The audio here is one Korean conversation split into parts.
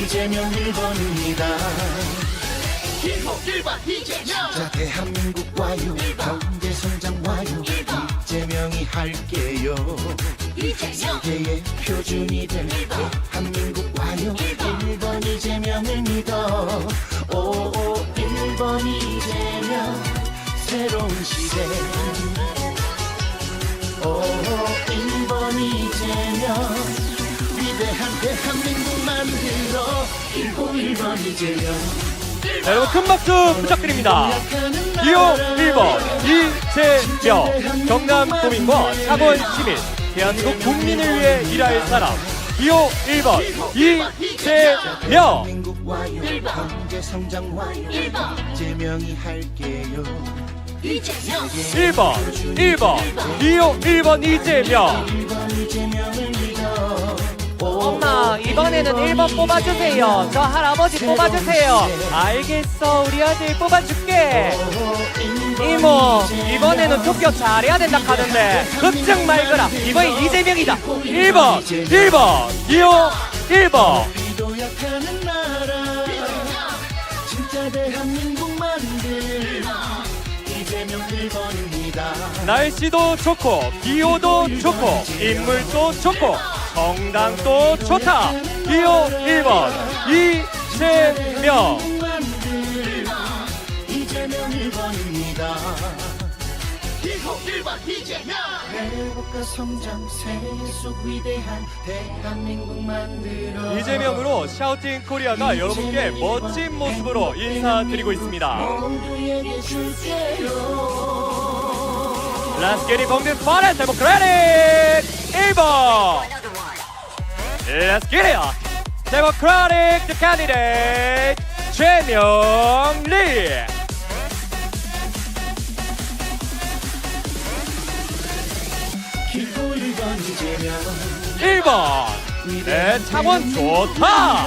이재명 1번입니다. 1번 이재명. 자, 대한민국 와요. 경제 성장 와요. 이재명이 할게요. 이재명. 세계의 표준이 될 대한민국 와요. 1번 이재명을 믿어. 오 1번 이재명 새로운 시대. 오 1번 이재명 위대한 대한민국 만들어. 1번 이재명. 자, 여러분 큰 박수 부탁드립니다. 기호 1번 이재명, 경남 도민과 창원 시민, 대한민국 국민을 위해 일할 사람. 기호 1번 이재명. 대한민국 와요. 경제 성장 와요. 이재명이 할게요. 이재명. 1번 기호 1번 이재명. 1번 이재명을 믿어. 엄마, 이번에는 1번 뽑아주세요. 저 할아버지 뽑아주세요. 알겠어, 우리 아들 뽑아줄게. 이모, 이번에는 투표 잘해야 된다 카던데 걱정 말거라. 이번엔 이재명이다. 1번 기호 1번. 도약하는 나라 진짜 대한민국 만들 이재명 1번입니다. 날씨도 좋고 기호도 좋고 인물도 좋고 정당도 좋다. 기호 1번 이재명. 이재명 1번입니다. 기호 1번 이재명. 회복과 성장 세속 위대한 대한민국 만들어. 이재명으로 샤우팅 코리아가 여러분께 멋진 모습으로 인사드리고 있습니다. 모두에게 줄게요. Let's get it from this party, Democratic 1번. Let's get it. Democratic the candidate 최명리. 기호 1번 이재명. 1번. 내 창원 좋다.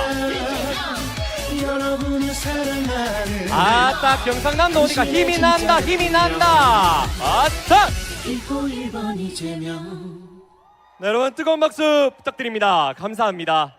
여러분을 사랑하는 아따, 경상남도 오니까 힘이 난다, 힘이 난다. 아따. 기호 1번 이재명. 네, 여러분 뜨거운 박수 부탁드립니다. 감사합니다.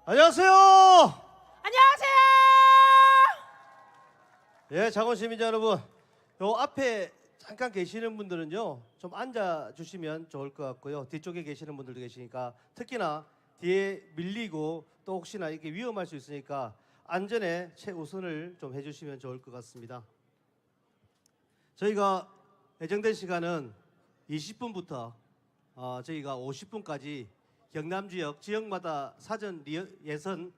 안녕하세요. 안녕하세요. 예, 창원 시민자 여러분, 요 앞에 잠깐 계시는 분들은요 좀 앉아 주시면 좋을 것 같고요. 뒤쪽에 계시는 분들도 계시니까 특히나 뒤에 밀리고 또 혹시나 이게 위험할 수 있으니까 안전에 최우선을 좀 해주시면 좋을 것 같습니다. 저희가 예정된 시간은 20분부터 저희가 50분까지 경남 지역마다 사전 예선을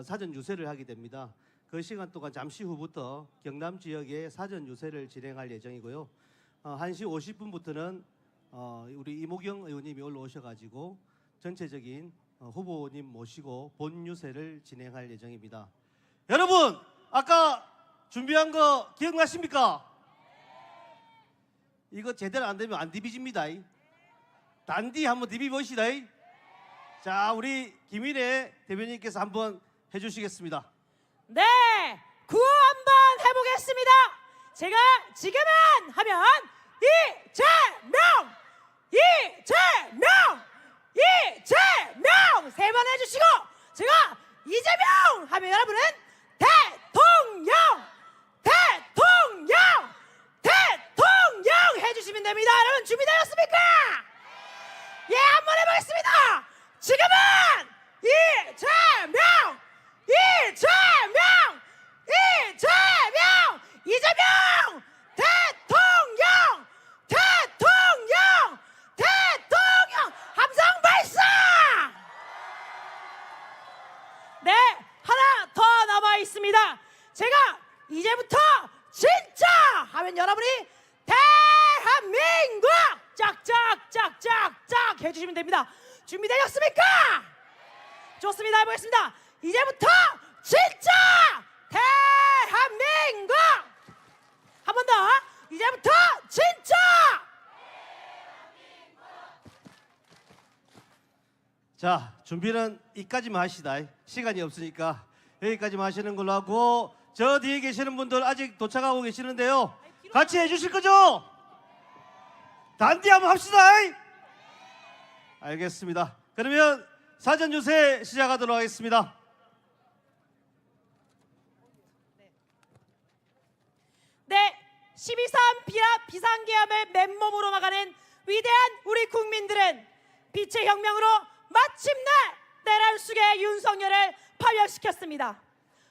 사전 유세를 하게 됩니다. 그 시간 동안 잠시 후부터 경남 지역에 사전 유세를 진행할 예정이고요. 1시 50분부터는 우리 이모경 의원님이 올라오셔가지고 전체적인 후보님 모시고 본 유세를 진행할 예정입니다. 여러분, 아까 준비한 거 기억나십니까? 이거 제대로 안 되면 안 디비집니다. 단디 한번 디비보시다. 자, 우리 김인혜 대변인께서 한번 해주시겠습니다. 네, 구호 한번 해보겠습니다. 제가 지금은 하면 이재명, 이재명, 이재명 세 번 해주시고, 제가 이재명 하면 여러분은 대통령, 대통령, 대통령 해주시면 됩니다. 여러분 준비되셨습니까? 예, 한번 해보겠습니다. 지금은 이재명, 이재명, 이재명, 이재명 대통령, 대통령, 대통령 함성 발사. 네, 하나 더 남아 있습니다. 제가 이제부터 진짜 하면 여러분이 대한민국 짝짝짝짝짝 해주시면 됩니다. 준비되셨습니까? 좋습니다. 해보겠습니다. 이제부터 진짜 대한민국 한 번 더. 이제부터 진짜. 자, 준비는 이까지만 하시다. 시간이 없으니까 여기까지만 하시는 걸로 하고, 저 뒤에 계시는 분들 아직 도착하고 계시는데요. 같이 해주실 거죠? 단디 한번 합시다. 알겠습니다. 그러면 사전 유세 시작하도록 하겠습니다. 네, 12.3 비상계엄을 맨몸으로 막아낸 위대한 우리 국민들은 빛의 혁명으로 마침내 내란 속의 윤석열을 파멸시켰습니다.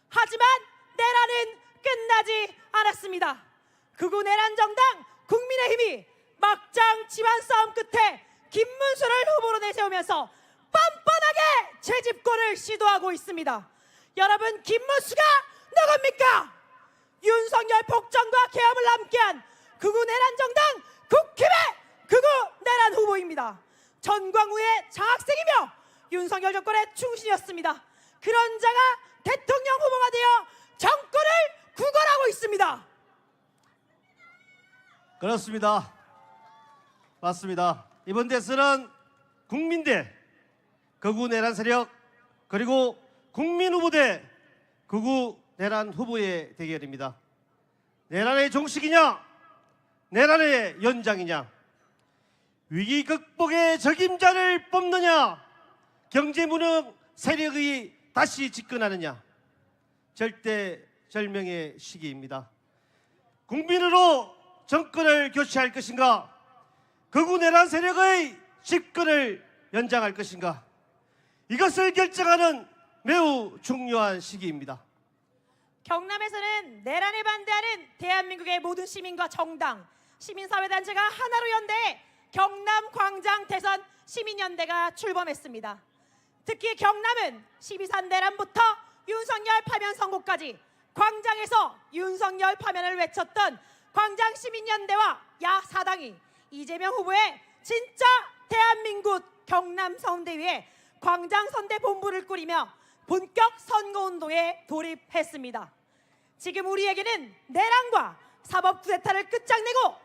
하지만 내란은 끝나지 않았습니다. 극우 내란 정당 국민의힘이 막장 집안 싸움 끝에 김문수를 후보로 내세우면서 뻔뻔하게 재집권을 시도하고 있습니다. 여러분, 김문수가 누굽니까? 윤석열 복장과 계엄을 함께한 극우 내란 정당 국힘의 극우 내란 후보입니다. 전광후의 장학생이며 윤석열 정권의 충신이었습니다. 그런 자가 대통령 후보가 되어 정권을 구걸하고 있습니다. 그렇습니다. 맞습니다. 이번 대선은 국민대 극우 내란 세력 그리고 국민 후보 대 극우 내란 후보의 대결입니다. 내란의 종식이냐, 내란의 연장이냐, 위기 극복의 적임자를 뽑느냐, 경제 무능 세력이 다시 집권하느냐, 절대절명의 시기입니다. 국민으로 정권을 교체할 것인가, 극우 내란 세력의 집권을 연장할 것인가, 이것을 결정하는 매우 중요한 시기입니다. 경남에서는 내란에 반대하는 대한민국의 모든 시민과 정당, 시민사회단체가 하나로 연대해 경남 광장 대선 시민연대가 출범했습니다. 특히 경남은 12.3 내란부터 윤석열 파면 선고까지 광장에서 윤석열 파면을 외쳤던 광장 시민연대와 야4당이 이재명 후보의 진짜 대한민국 경남 선대위에 광장선대 본부를 꾸리며 본격 선거운동에 돌입했습니다. 지금 우리에게는 내란과 사법 쿠데타를 끝장내고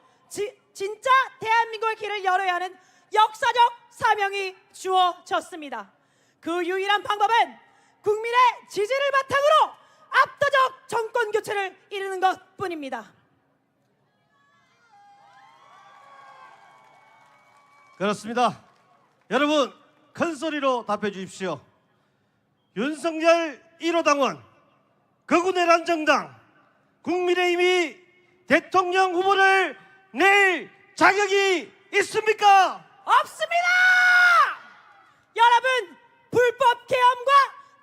진짜 대한민국의 길을 열어야 하는 역사적 사명이 주어졌습니다. 그 유일한 방법은 국민의 지지를 바탕으로 압도적 정권 교체를 이루는 것뿐입니다. 그렇습니다. 여러분, 큰 소리로 답해 주십시오. 윤석열 1호 당원, 극우 내란 정당, 국민의힘이 대통령 후보를 낼 자격이 있습니까? 없습니다! 여러분, 불법 계엄과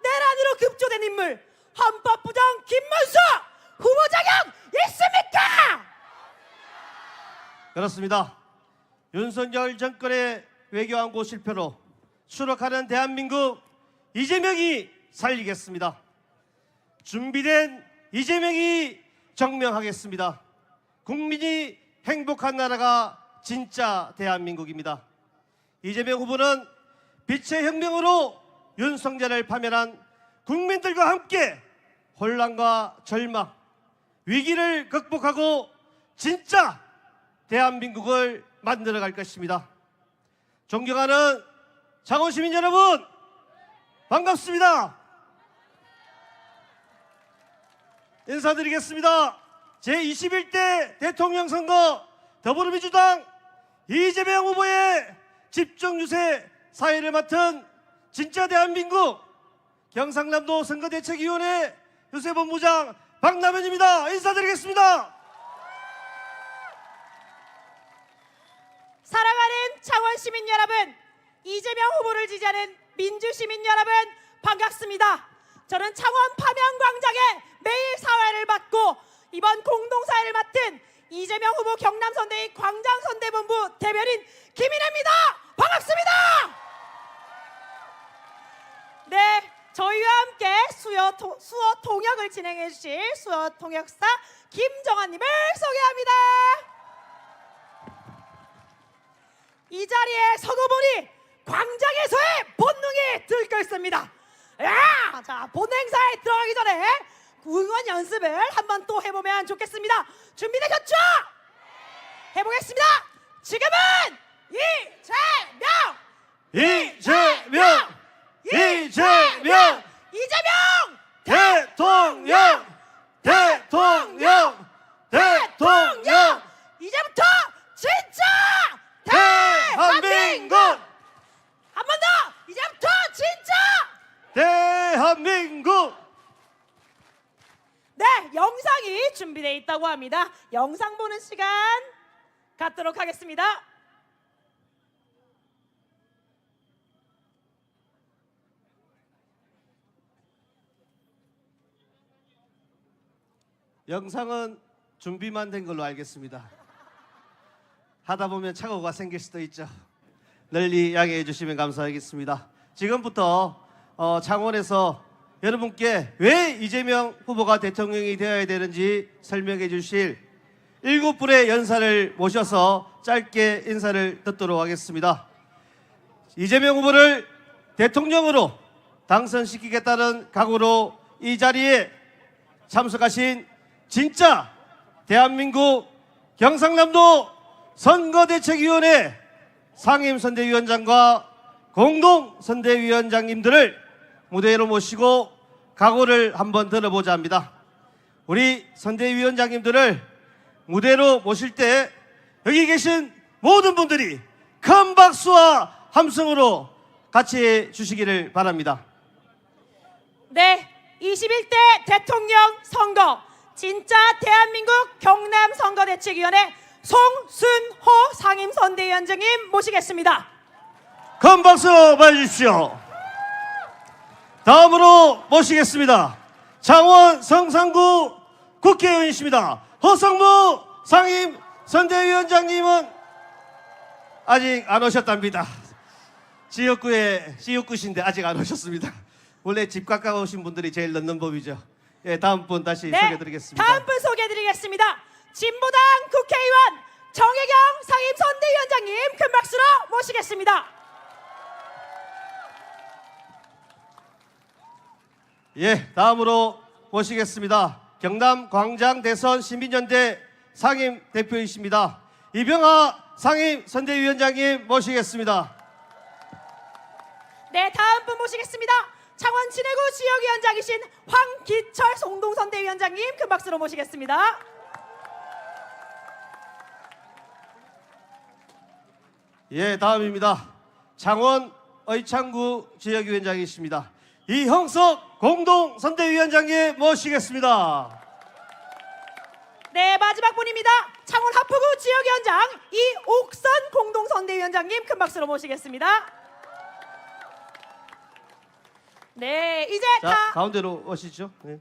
내란으로 급조된 인물 헌법부정 김문수 후보 자격 있습니까? 그렇습니다. 윤석열 정권의 외교안보 실패로 추락하는 대한민국 이재명이 살리겠습니다. 준비된 이재명이 정명하겠습니다. 국민이 행복한 나라가 진짜 대한민국입니다. 이재명 후보는 빛의 혁명으로 윤석열을 파면한 국민들과 함께 혼란과 절망, 위기를 극복하고 진짜 대한민국을 만들어갈 것입니다. 존경하는 창원 시민 여러분, 반갑습니다. 인사드리겠습니다. 제21대 대통령 선거 더불어민주당 이재명 후보의 집중유세 사회를 맡은 진짜 대한민국 경상남도 선거대책위원회 유세본부장 박남현입니다. 인사드리겠습니다. 사랑하는 창원 시민 여러분, 이재명 후보를 지지하는 민주시민 여러분, 반갑습니다. 저는 창원 파면광장에 매일 사회를 맡고 이번 공동사회를 맡은 이재명 후보 경남선대위 광장선대본부 대변인 김인혜입니다. 반갑습니다. 네, 저희와 함께 수어 통역을 진행해 주실 수어 통역사 김정환님을 소개합니다. 이 자리에 서고 보니 광장에서의 본능이 들끓 있습니다. 자, 본 행사에 들어가기 전에 응원 연습을 한번 또 해보면 좋겠습니다. 준비되셨죠? 해보겠습니다. 지금은 이재명! 대통령, 대통령, 대통령, 이제부터 진짜 대한민국, 한 번 더 이제부터 진짜 대한민국. 네, 영상이 준비되어 있다고 합니다. 영상 보는 시간 갖도록 하겠습니다. 영상은 준비만 된 걸로 알겠습니다. 하다 보면 착오가 생길 수도 있죠. 널리 양해해 주시면 감사하겠습니다. 지금부터 창원에서 여러분께 왜 이재명 후보가 대통령이 되어야 되는지 설명해 주실 7분의 연사를 모셔서 짧게 인사를 듣도록 하겠습니다. 이재명 후보를 대통령으로 당선시키겠다는 각오로 이 자리에 참석하신 진짜 대한민국 경상남도 선거대책위원회 상임선대위원장과 공동선대위원장님들을 무대로 모시고 각오를 한번 들어보자 합니다. 우리 선대위원장님들을 무대로 모실 때 여기 계신 모든 분들이 큰 박수와 함성으로 같이 해 주시기를 바랍니다. 네, 21대 대통령 선거 진짜 대한민국 경남 선거대책위원회 송순호 상임선대위원장님 모시겠습니다. 큰 박수 보내주십시오. 다음으로 모시겠습니다. 창원 성산구 국회의원이십니다. 허성무 상임선대위원장님은 아직 안 오셨답니다. 지역구신데 아직 안 오셨습니다. 원래 집 가까우신 분들이 제일 넣는 법이죠. 예, 다음 분 다시 소개해드리겠습니다. 다음 분 소개해드리겠습니다. 진보당 국회의원 정혜경 상임선대위원장님 큰 박수로 모시겠습니다. 예, 다음으로 모시겠습니다. 경남 광장 대선 시민연대 상임 대표이십니다. 이병하 상임선대위원장님 모시겠습니다. 네, 다음 분 모시겠습니다. 창원 진해구 지역위원장이신 황기철 공동선대위원장님 큰 박수로 모시겠습니다. 예, 다음입니다. 창원 의창구 지역위원장이십니다. 이형석 공동선대위원장님 모시겠습니다. 네, 마지막 분입니다. 창원 하포구 지역위원장 이옥선 공동선대위원장님 큰 박수로 모시겠습니다. 네, 이제 자, 가운데로 오시죠. 네.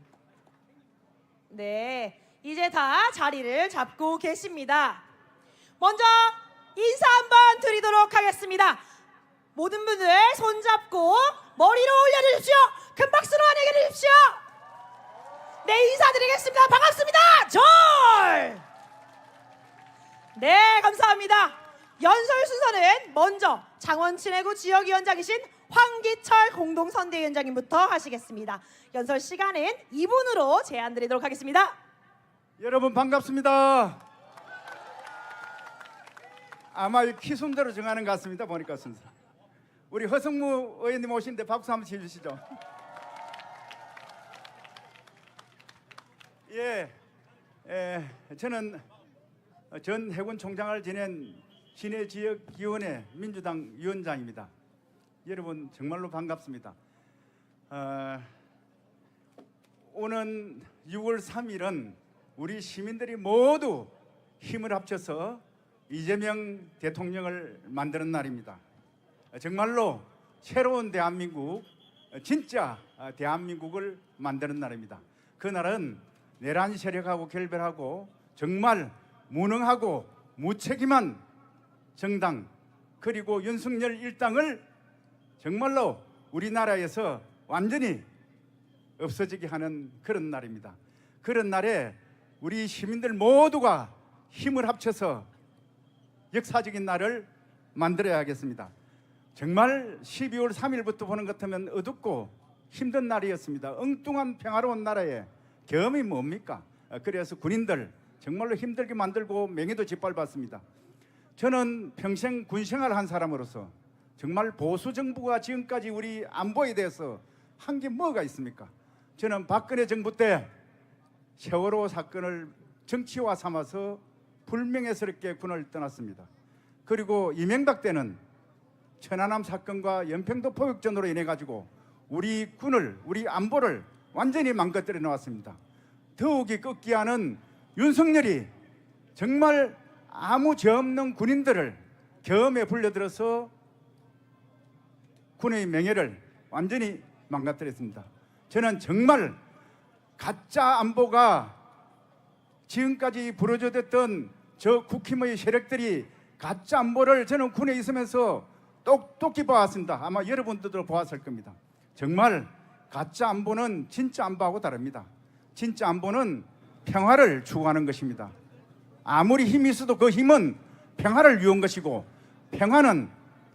네, 이제 다 자리를 잡고 계십니다. 먼저 인사 한번 드리도록 하겠습니다. 모든 분들 손잡고 머리로 올려주십시오. 큰 박수로 환영해 주십시오. 네, 인사드리겠습니다. 반갑습니다. 절. 네, 감사합니다. 연설 순서는 먼저 창원 진해구 지역위원장이신 황기철 공동선대위원장님부터 하시겠습니다. 연설 시간은 2분으로 제한드리도록 하겠습니다. 여러분 반갑습니다. 아마 키 순대로 정하는 것 같습니다. 보니까 순서. 우리 허성무 의원님 오신데 박수 한번 쳐주시죠. 저는 전 해군 총장을 지낸 진해 지역위원회 민주당 위원장입니다. 여러분 정말로 반갑습니다. 오는 6월 3일은 우리 시민들이 모두 힘을 합쳐서 이재명 대통령을 만드는 날입니다. 정말로 새로운 대한민국, 진짜 대한민국을 만드는 날입니다. 그날은 내란 세력하고 결별하고 정말 무능하고 무책임한 정당 그리고 윤석열 일당을 정말로 우리나라에서 완전히 없어지게 하는 그런 날입니다. 그런 날에 우리 시민들 모두가 힘을 합쳐서 역사적인 날을 만들어야 하겠습니다. 정말 12월 3일부터 보는 것 같으면 어둡고 힘든 날이었습니다. 엉뚱한 평화로운 나라에 겸이 뭡니까? 그래서 군인들 정말로 힘들게 만들고 명예도 짓밟았습니다. 저는 평생 군 생활을 한 사람으로서 정말 보수 정부가 지금까지 우리 안보에 대해서 한 게 뭐가 있습니까? 저는 박근혜 정부 때 세월호 사건을 정치화 삼아서 불명예스럽게 군을 떠났습니다. 그리고 이명박 때는 천안함 사건과 연평도 포격전으로 인해 가지고 우리 군을, 우리 안보를 완전히 망가뜨려 놓았습니다. 더욱이 꺾기하는 윤석열이 정말 아무 죄 없는 군인들을 계엄에 불려들어서 군의 명예를 완전히 망가뜨렸습니다. 저는 정말 가짜 안보가 지금까지 부러져댔던 저 국힘의 세력들이 가짜 안보를 저는 군에 있으면서 똑똑히 보았습니다. 아마 여러분들도 보았을 겁니다. 정말 가짜 안보는 진짜 안보하고 다릅니다. 진짜 안보는 평화를 추구하는 것입니다. 아무리 힘이 있어도 그 힘은 평화를 위한 것이고, 평화는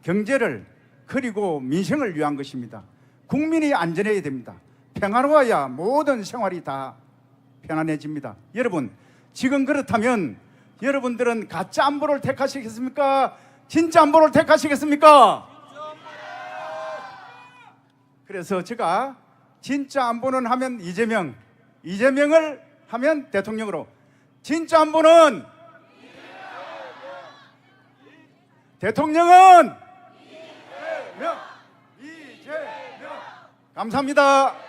경제를 그리고 민생을 위한 것입니다. 국민이 안전해야 됩니다. 평화로워야 모든 생활이 다 편안해집니다. 여러분, 지금 그렇다면 여러분들은 가짜 안보를 택하시겠습니까? 진짜 안보를 택하시겠습니까? 그래서 제가 진짜 안보는 하면 이재명, 이재명을 하면 대통령으로, 진짜 안보는 대통령은 이재명. 감사합니다.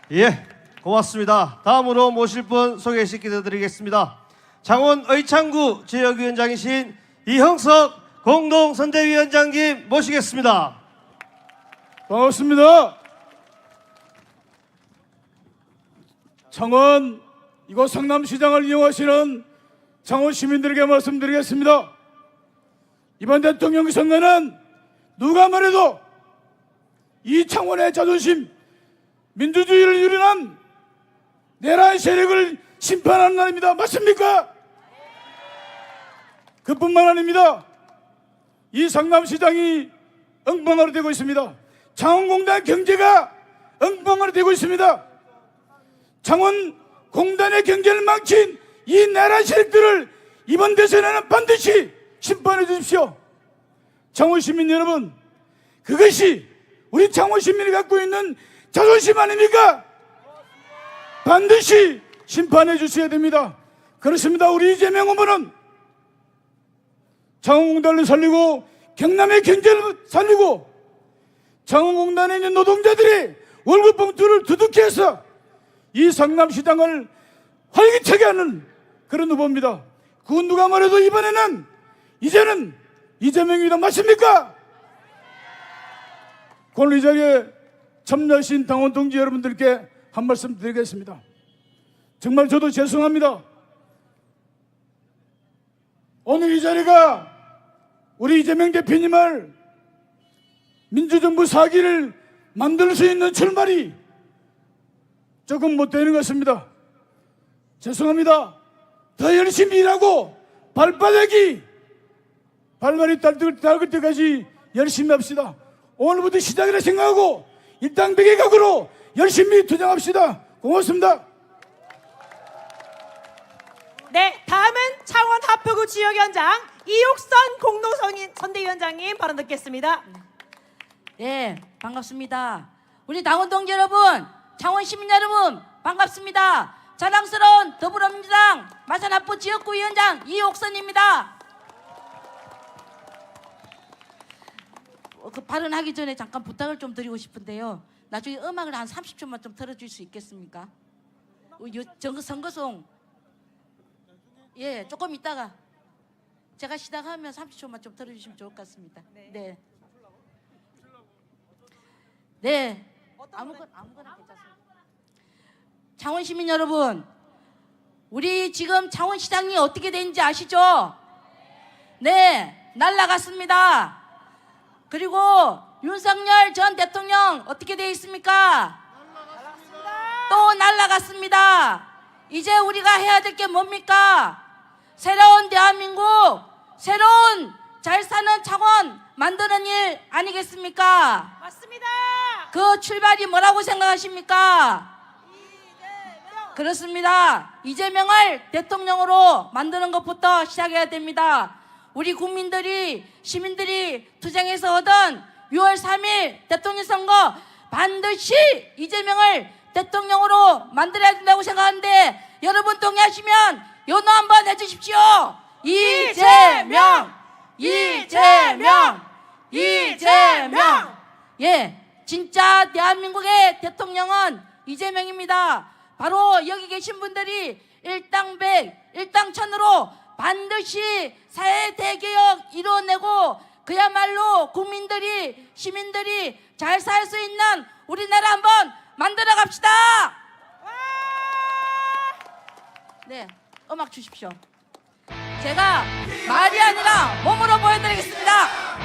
예, 고맙습니다. 다음으로 모실 분 소개시켜드리겠습니다. 창원 의창구 지역위원장이신 이형석 공동선대위원장님 모시겠습니다. 반갑습니다. 창원 이곳 성남시장을 이용하시는 창원 시민들에게 말씀드리겠습니다. 이번 대통령 선거는 누가 말해도 이 창원의 자존심, 민주주의를 유린한 내란 세력을 심판하는 날입니다. 맞습니까? 그뿐만 아닙니다. 이 성남시장이 엉망으로 되고 있습니다. 창원공단 경제가 엉망으로 되고 있습니다. 창원공단의 경제를 망친 이 내란 세력들을 이번 대선에는 반드시 심판해 주십시오. 창원 시민 여러분, 그것이 우리 창원 시민이 갖고 있는 자존심 아닙니까? 반드시 심판해 주셔야 됩니다. 그렇습니다. 우리 이재명 후보는 창원공단을 살리고 경남의 경제를 살리고 창원공단에 있는 노동자들이 월급 봉투를 두둑히 해서 이 성남시장을 활기차게 하는 그런 후보입니다. 그 누가 말해도 이번에는 이제는 이재명입니다. 맞습니까? 오늘 이 자리에 참여하신 당원 동지 여러분들께 한 말씀 드리겠습니다. 정말 저도 죄송합니다. 오늘 이 자리가 우리 이재명 대표님을 민주정부 사기를 만들 수 있는 출발이 조금 못 되는 것 같습니다. 죄송합니다. 더 열심히 일하고 발바닥이 발발이 닳을 때까지 열심히 합시다. 오늘부터 시작이라 생각하고 일당백의 각오로 열심히 투쟁합시다. 고맙습니다. 네, 다음은 창원 하포구 지역위원장 이옥선 공동선대위원장님 발언 듣겠습니다. 네, 반갑습니다. 우리 당원 동지 여러분, 창원 시민 여러분, 반갑습니다. 자랑스러운 더불어민주당 마산하포 지역구 위원장 이옥선입니다. 그 발언하기 전에 잠깐 부탁을 좀 드리고 싶은데요. 나중에 음악을 한 30초만 좀 틀어줄 수 있겠습니까? 선거송. 예, 조금 있다가 제가 시작하면 30초만 좀 틀어주시면 좋을 것 같습니다. 네. 네. 아무거나 괜찮습니다. 창원 시민 여러분, 우리 지금 창원시장이 어떻게 되는지 아시죠? 네, 날라갔습니다. 그리고 윤석열 전 대통령 어떻게 되어 있습니까? 또 날라갔습니다. 이제 우리가 해야 될 게 뭡니까? 새로운 대한민국, 새로운 잘 사는 창원 만드는 일 아니겠습니까? 맞습니다. 그 출발이 뭐라고 생각하십니까? 그렇습니다. 이재명을 대통령으로 만드는 것부터 시작해야 됩니다. 우리 국민들이, 시민들이 투쟁해서 얻은 6월 3일 대통령 선거 반드시 이재명을 대통령으로 만들어야 된다고 생각하는데 여러분 동의하시면 연호 한번 해주십시오. 이재명! 이재명! 이재명! 예, 진짜 대한민국의 대통령은 이재명입니다. 바로 여기 계신 분들이 일당백, 일당천으로 반드시 사회 대개혁 이뤄내고 그야말로 국민들이, 시민들이 잘 살 수 있는 우리나라 한번 만들어 갑시다. 네, 음악 주십시오. 제가 말이 아니라 몸으로 보여드리겠습니다.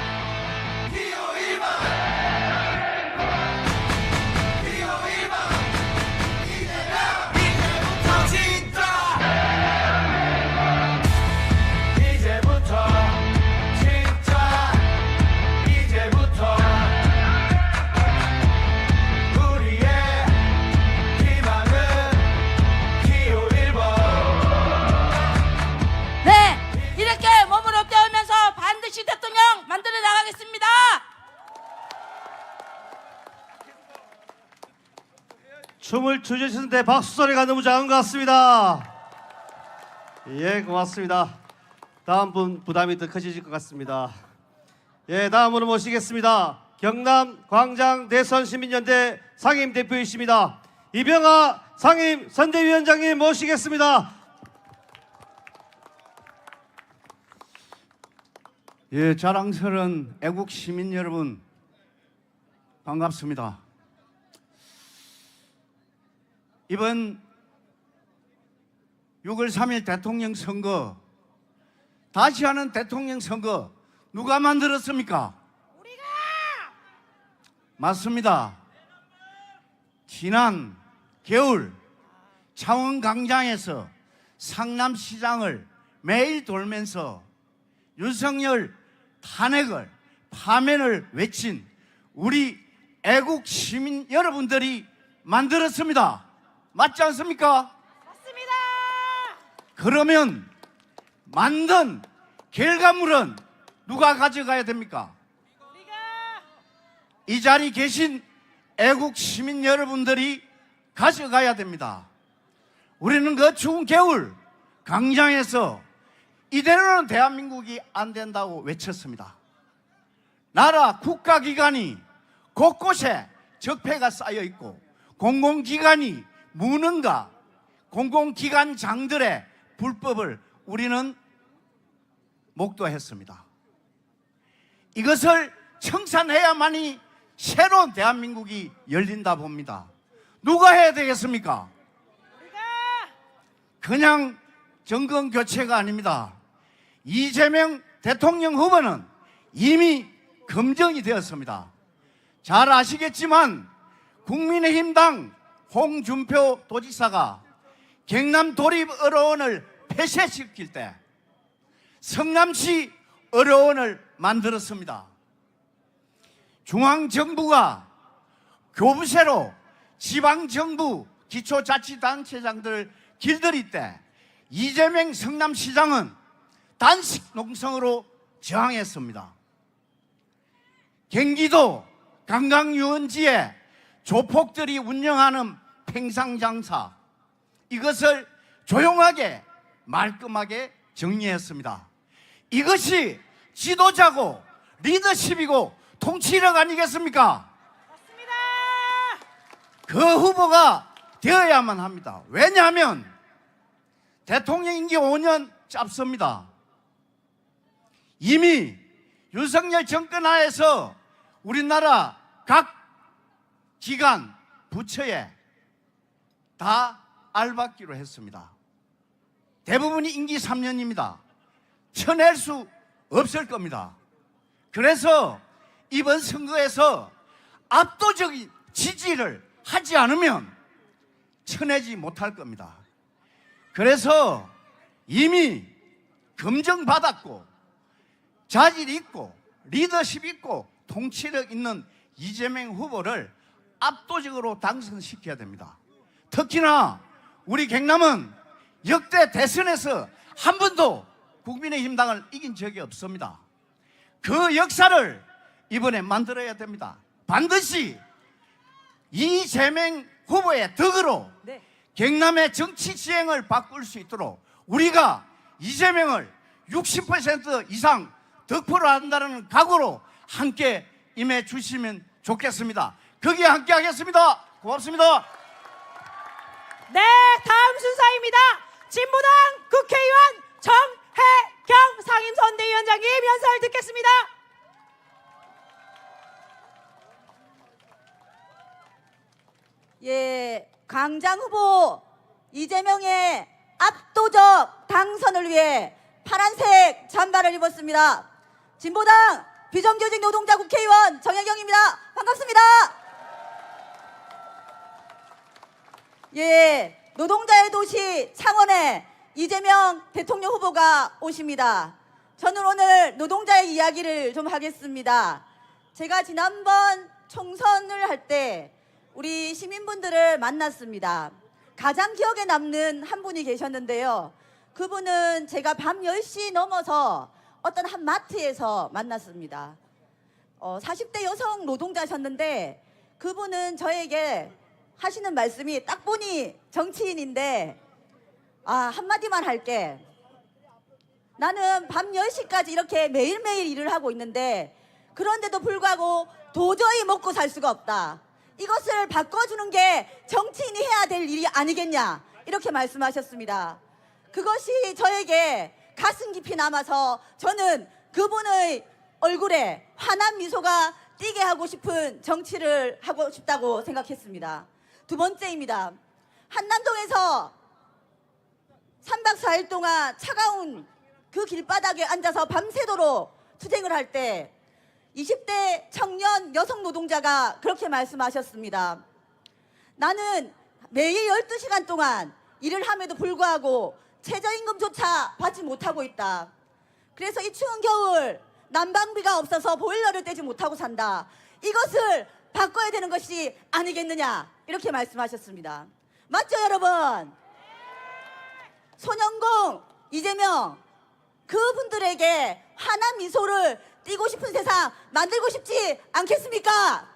네, 이렇게 몸으로 때우면서 반드시 대통령 만들어 나가겠습니다. 춤을 추주시는데 박수 소리가 너무 작은 것 같습니다. 예, 고맙습니다. 다음 분 부담이 더 커지실 것 같습니다. 예, 다음으로 모시겠습니다. 경남 광장 대선 시민연대 상임 대표이십니다. 이병하 상임 선대위원장님 모시겠습니다. 예, 자랑스러운 애국 시민 여러분 반갑습니다. 이번 6월 3일 대통령 선거, 다시 하는 대통령 선거 누가 만들었습니까? 우리가! 맞습니다. 지난 겨울 창원 광장에서 상남시장을 매일 돌면서 윤석열 탄핵을, 파면을 외친 우리 애국 시민 여러분들이 만들었습니다. 맞지 않습니까? 맞습니다. 그러면 만든 결과물은 누가 가져가야 됩니까? 우리가 이 자리에 계신 애국 시민 여러분들이 가져가야 됩니다. 우리는 그 추운 겨울 광장에서 이대로는 대한민국이 안 된다고 외쳤습니다. 나라 국가기관이 곳곳에 적폐가 쌓여 있고 공공기관이 무능과 공공기관장들의 불법을 우리는 목도했습니다. 이것을 청산해야만이 새로운 대한민국이 열린다 봅니다. 누가 해야 되겠습니까? 그냥 정권 교체가 아닙니다. 이재명 대통령 후보는 이미 검증이 되었습니다. 잘 아시겠지만 국민의힘당 홍준표 도지사가 경남 도립의료원을 폐쇄시킬 때 성남시 의료원을 만들었습니다. 중앙정부가 교부세로 지방정부 기초자치단체장들을 길들일 때 이재명 성남시장은 단식 농성으로 저항했습니다. 경기도 관광유원지에 조폭들이 운영하는 팽상장사, 이것을 조용하게 말끔하게 정리했습니다. 이것이 지도자고 리더십이고 통치력 아니겠습니까? 맞습니다. 그 후보가 되어야만 합니다. 왜냐하면 대통령 임기 5년 짧습니다. 이미 윤석열 정권 하에서 우리나라 각 기관, 부처에 다 알받기로 했습니다. 대부분이 임기 3년입니다. 쳐낼 수 없을 겁니다. 그래서 이번 선거에서 압도적인 지지를 하지 않으면 쳐내지 못할 겁니다. 그래서 이미 검증받았고 자질 있고 리더십 있고 통치력 있는 이재명 후보를 압도적으로 당선시켜야 됩니다. 특히나 우리 경남은 역대 대선에서 한 번도 국민의힘 당을 이긴 적이 없습니다. 그 역사를 이번에 만들어야 됩니다. 반드시 이재명 후보의 덕으로 네. 경남의 정치 지형을 바꿀 수 있도록 우리가 이재명을 60% 이상 득표를 한다는 각오로 함께 임해 주시면 좋겠습니다. 거기에 함께 하겠습니다. 고맙습니다. 네, 다음 순서입니다. 진보당 국회의원 정혜경 상임선대위원장님 연설 듣겠습니다. 예, 광장 후보 이재명의 압도적 당선을 위해 파란색 잠바를 입었습니다. 진보당 비정규직 노동자 국회의원 정혜경입니다. 반갑습니다. 예, 노동자의 도시 창원에 이재명 대통령 후보가 오십니다. 저는 오늘 노동자의 이야기를 좀 하겠습니다. 제가 지난번 총선을 할 때 우리 시민분들을 만났습니다. 가장 기억에 남는 한 분이 계셨는데요. 그분은 제가 밤 10시 넘어서 어떤 한 마트에서 만났습니다. 40대 여성 노동자셨는데 그분은 저에게 하시는 말씀이 딱 보니 정치인인데 한마디만 할게. 나는 밤 10시까지 이렇게 매일매일 일을 하고 있는데 그런데도 불구하고 도저히 먹고 살 수가 없다. 이것을 바꿔주는 게 정치인이 해야 될 일이 아니겠냐 이렇게 말씀하셨습니다. 그것이 저에게 가슴 깊이 남아서 저는 그분의 얼굴에 환한 미소가 띄게 하고 싶은 정치를 하고 싶다고 생각했습니다. 두 번째입니다. 한남동에서 3박 4일 동안 차가운 그 길바닥에 앉아서 밤새도록 투쟁을 할 때 20대 청년 여성 노동자가 그렇게 말씀하셨습니다. 나는 매일 12시간 동안 일을 함에도 불구하고 최저임금조차 받지 못하고 있다. 그래서 이 추운 겨울 난방비가 없어서 보일러를 떼지 못하고 산다. 이것을 바꿔야 되는 것이 아니겠느냐 이렇게 말씀하셨습니다. 맞죠 여러분? 손영공, 이재명 그분들에게 환한 미소를 띄고 싶은 세상 만들고 싶지 않겠습니까?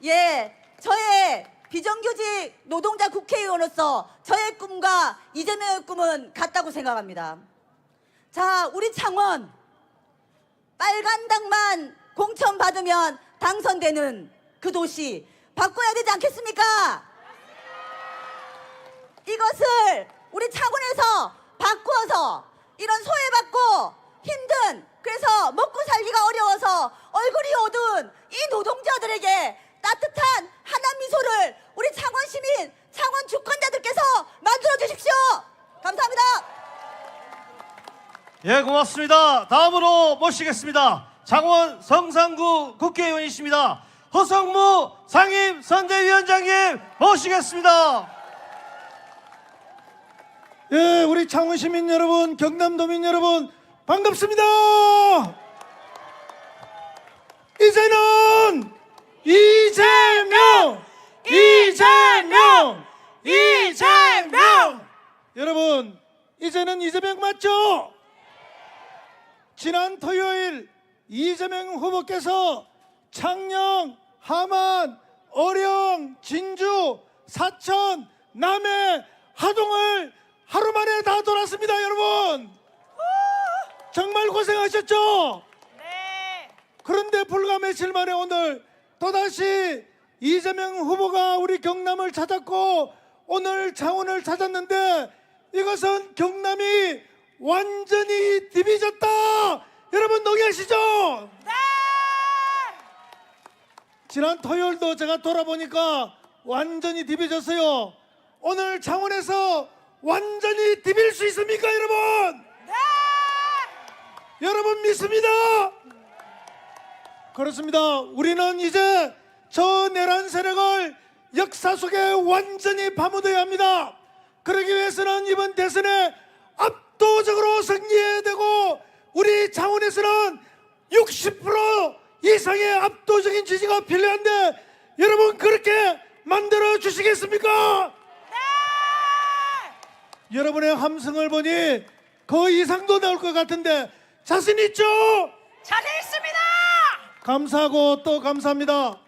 예, 저의 비정규직 노동자 국회의원으로서 저의 꿈과 이재명의 꿈은 같다고 생각합니다. 자, 우리 창원 빨간 당만 공천받으면 당선되는 그 도시 바꿔야 되지 않겠습니까? 이것을 우리 창원에서 바꾸어서 이런 소외받고 힘든 그래서 먹고 살기가 어려워서 얼굴이 어두운 이 노동자들에게 따뜻한 환한 미소를 우리 창원 시민, 창원 주권자들께서 만들어 주십시오. 감사합니다. 예, 고맙습니다. 다음으로 모시겠습니다. 창원 성산구 국회의원이십니다. 허성무 상임선대위원장님 모시겠습니다. 예, 우리 창원 시민 여러분, 경남도민 여러분 반갑습니다. 이제는 이재명 여러분, 이제는 이재명 맞죠? 지난 토요일 이재명 후보께서 창녕, 함안, 어령, 진주, 사천, 남해, 하동을 하루 만에 다 돌았습니다. 여러분 정말 고생하셨죠? 네. 그런데 불과 며칠 만에 오늘 또다시 이재명 후보가 우리 경남을 찾았고 오늘 창원을 찾았는데 이것은 경남이 완전히 디비졌다. 여러분 동의하시죠? 네. 지난 토요일도 제가 돌아보니까 완전히 디비졌어요. 오늘 창원에서 완전히 디빌 수 있습니까 여러분? 네. 여러분 믿습니다. 그렇습니다. 우리는 이제 저 내란 세력을 역사 속에 완전히 파묻어야 합니다. 그러기 위해서는 이번 대선에 압도적으로 승리해야 되고 우리 창원에서는 60% 이상의 압도적인 지지가 필요한데 여러분 그렇게 만들어 주시겠습니까? 네! 여러분의 함성을 보니 그 이상도 나올 것 같은데 자신 있죠? 자신 있습니다. 감사하고 또 감사합니다.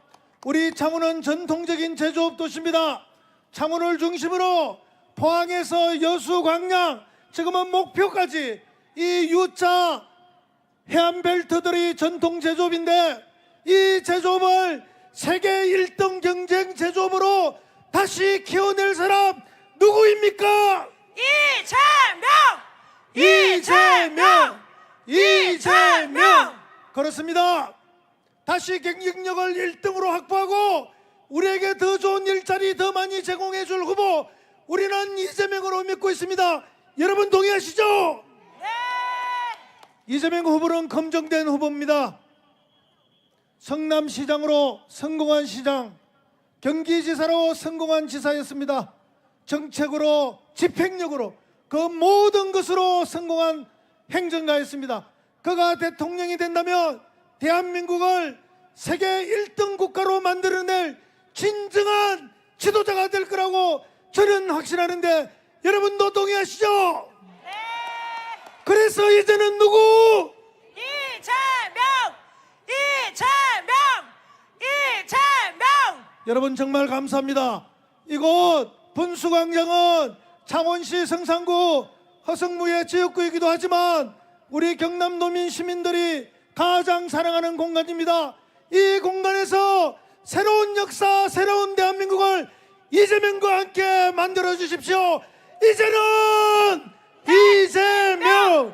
우리 창원은 전통적인 제조업 도시입니다. 창원을 중심으로 포항에서 여수, 광양, 지금은 목표까지 이 U자 해안벨트들이 전통 제조업인데 이 제조업을 세계 1등 경쟁 제조업으로 다시 키워낼 사람 누구입니까? 이재명! 그렇습니다. 다시 경쟁력을 1등으로 확보하고 우리에게 더 좋은 일자리 더 많이 제공해 줄 후보, 우리는 이재명으로 믿고 있습니다. 여러분 동의하시죠? 네! 이재명 후보는 검증된 후보입니다. 성남시장으로 성공한 시장, 경기지사로 성공한 지사였습니다. 정책으로, 집행력으로 그 모든 것으로 성공한 행정가였습니다. 그가 대통령이 된다면 대한민국을 세계 1등 국가로 만들어낼 진정한 지도자가 될 거라고 저는 확신하는데 여러분도 동의하시죠? 네! 그래서 이제는 누구? 이재명! 여러분 정말 감사합니다. 이곳 분수광장은 창원시 성산구 허성무의 지역구이기도 하지만 우리 경남도민 시민들이 가장 사랑하는 공간입니다. 이 공간에서 새로운 역사, 새로운 대한민국을 이재명과 함께 만들어 주십시오. 이제는 이재명!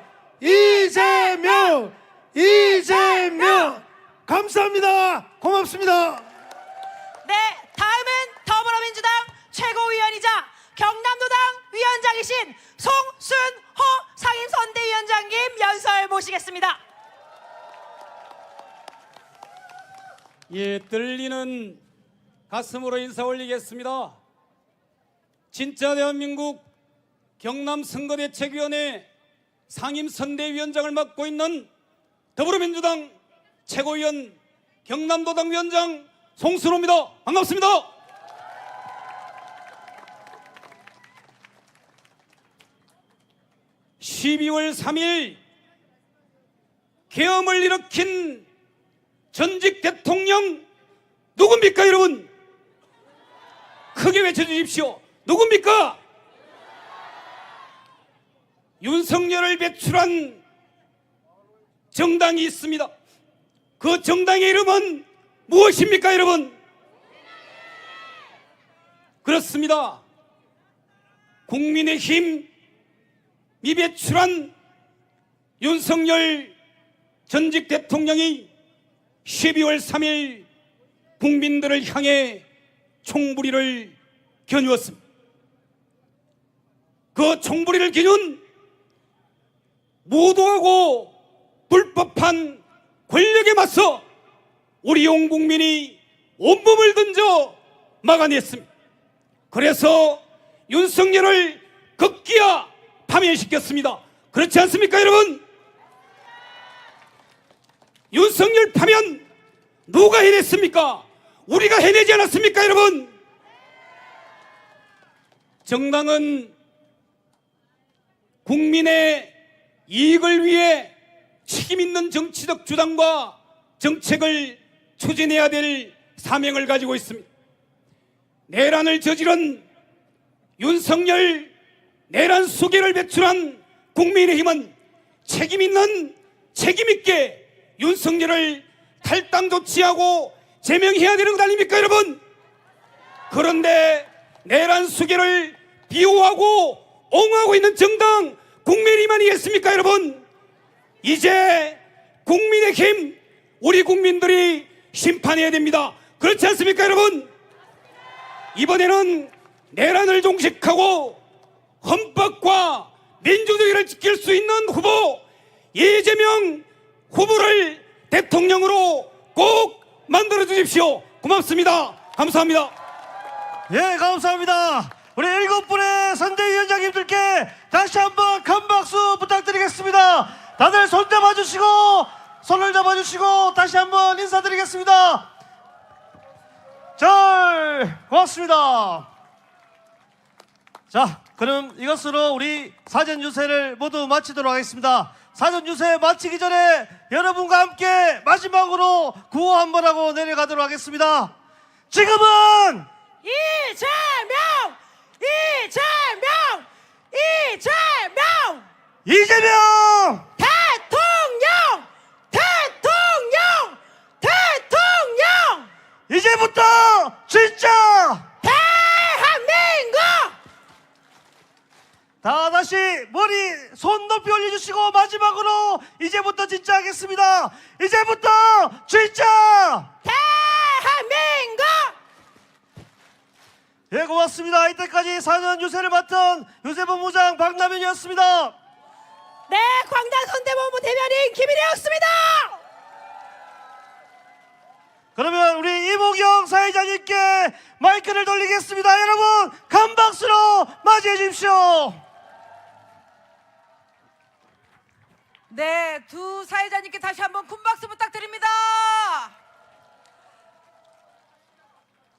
감사합니다. 고맙습니다. 네, 다음은 더불어민주당 최고위원이자 경남도당 위원장이신 송순호 상임선대위원장님 연설 모시겠습니다. 예, 떨리는 가슴으로 인사 올리겠습니다. 진짜 대한민국 경남선거대책위원회 상임선대위원장을 맡고 있는 더불어민주당 최고위원 경남도당 위원장 송순호입니다. 반갑습니다. (12월 3일) 계엄을 일으킨 전직 대통령 누굽니까 여러분? 크게 외쳐주십시오. 누굽니까? 윤석열을 배출한 정당이 있습니다. 그 정당의 이름은 무엇입니까 여러분? 그렇습니다. 국민의힘이 배출한 윤석열 전직 대통령이 12월 3일 국민들을 향해 총부리를 겨누었습니다. 그 총부리를 겨눈 무도하고 불법한 권력에 맞서 우리 온 국민이 온몸을 던져 막아냈습니다. 그래서 윤석열을 급기야 파면시켰습니다. 그렇지 않습니까 여러분? 윤석열 파면 누가 해냈습니까? 우리가 해내지 않았습니까 여러분? 정당은 국민의 이익을 위해 책임있는 정치적 주장과 정책을 추진해야 될 사명을 가지고 있습니다. 내란을 저지른 윤석열 내란 수계를 배출한 국민의힘은 책임있는 책임있게 윤석열을 탈당 조치하고 제명해야 되는 것 아닙니까 여러분? 그런데 내란 수계를 비호하고 옹호하고 있는 정당 국민의힘 아니겠습니까 여러분? 이제 국민의힘 우리 국민들이 심판해야 됩니다. 그렇지 않습니까 여러분? 이번에는 내란을 종식하고 헌법과 민주주의를 지킬 수 있는 후보 이재명 후보를 대통령으로 꼭 만들어 주십시오. 고맙습니다. 감사합니다. 예, 감사합니다. 우리 7분의 선대위원장님들께 다시 한번 큰 박수 부탁드리겠습니다. 다들 손 잡아주시고 손을 잡아주시고 다시 한번 인사드리겠습니다. 잘 고맙습니다. 자, 그럼 이것으로 우리 사전 유세를 모두 마치도록 하겠습니다. 사전 유세 마치기 전에 여러분과 함께 마지막으로 구호 한번 하고 내려가도록 하겠습니다. 지금은 이재명! 이재명! 이재명! 이재명 대통령! 대통령! 대통령! 이제부터 진짜 대한민국! 다시 머리 손 높이 올려주시고 마지막으로 이제부터 진짜 하겠습니다. 이제부터 진짜 대한민국! 예, 고맙습니다. 이때까지 4년 유세를 맡은 유세본부장 박남현이었습니다. 네, 광장 선대본부 대변인 김일혜였습니다. 그러면 우리 이모경 사회자님께 마이크를 돌리겠습니다. 여러분 큰 박수로 맞이해 주십시오. 네, 두 사회자님께 다시 한번 큰 박수 부탁드립니다.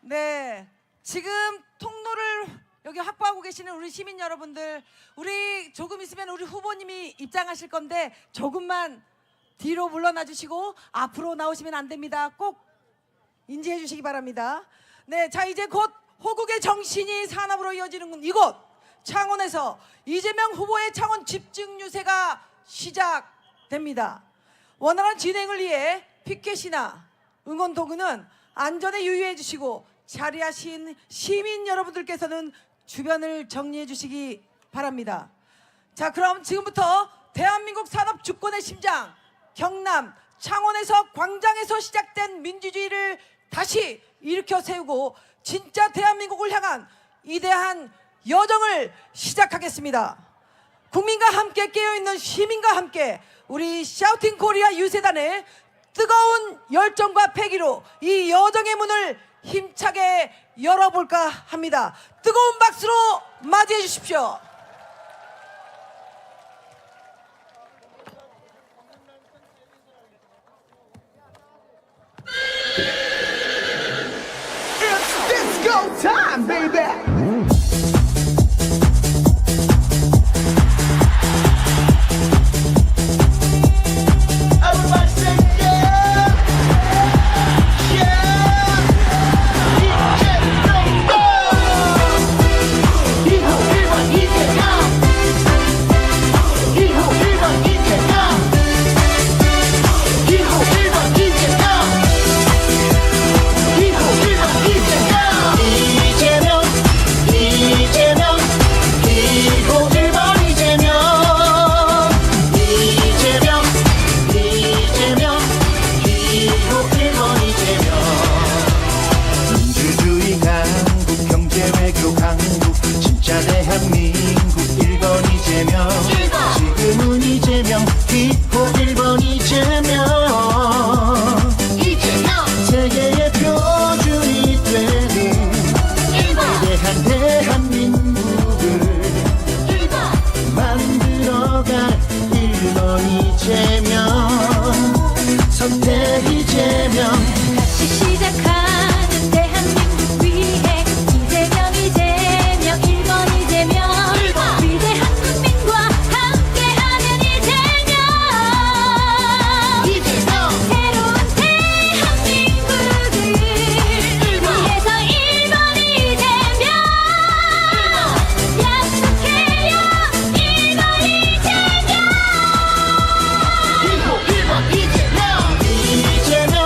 네, 지금 통로를 여기 확보하고 계시는 우리 시민 여러분들, 우리 조금 있으면 우리 후보님이 입장하실 건데 조금만 뒤로 물러나 주시고 앞으로 나오시면 안 됩니다. 꼭 인지해 주시기 바랍니다. 네, 자 이제 곧 호국의 정신이 산업으로 이어지는 이곳 창원에서 이재명 후보의 창원 집중 유세가 시작됩니다. 원활한 진행을 위해 피켓이나 응원 도구는 안전에 유의해 주시고 자리하신 시민 여러분들께서는 주변을 정리해 주시기 바랍니다. 자, 그럼 지금부터 대한민국 산업 주권의 심장 경남 창원에서 광장에서 시작된 민주주의를 다시 일으켜 세우고 진짜 대한민국을 향한 이대한 여정을 시작하겠습니다. 국민과 함께 깨어있는 시민과 함께 우리 샤우팅 코리아 유세단의 뜨거운 열정과 패기로 이 여정의 문을 힘차게 열어볼까 합니다. 뜨거운 박수로 맞이해 주십시오. 민주주의 강국 경제 외교 강국 진짜 대한민국 1번 이재명 지금은 이재명 기호 1번 이재명 세계의 표준이 되는 위대한 대한민국을 만들어갈 1번 이재명 선택 이재명 다시 시작하는 대한민국 위해 이재명 이재명 1번 이재명 위대한 국민과 함께하는 이재명 새로운 대한민국을 위해서 1번 이재명 약속해요 1번 이재명 이재명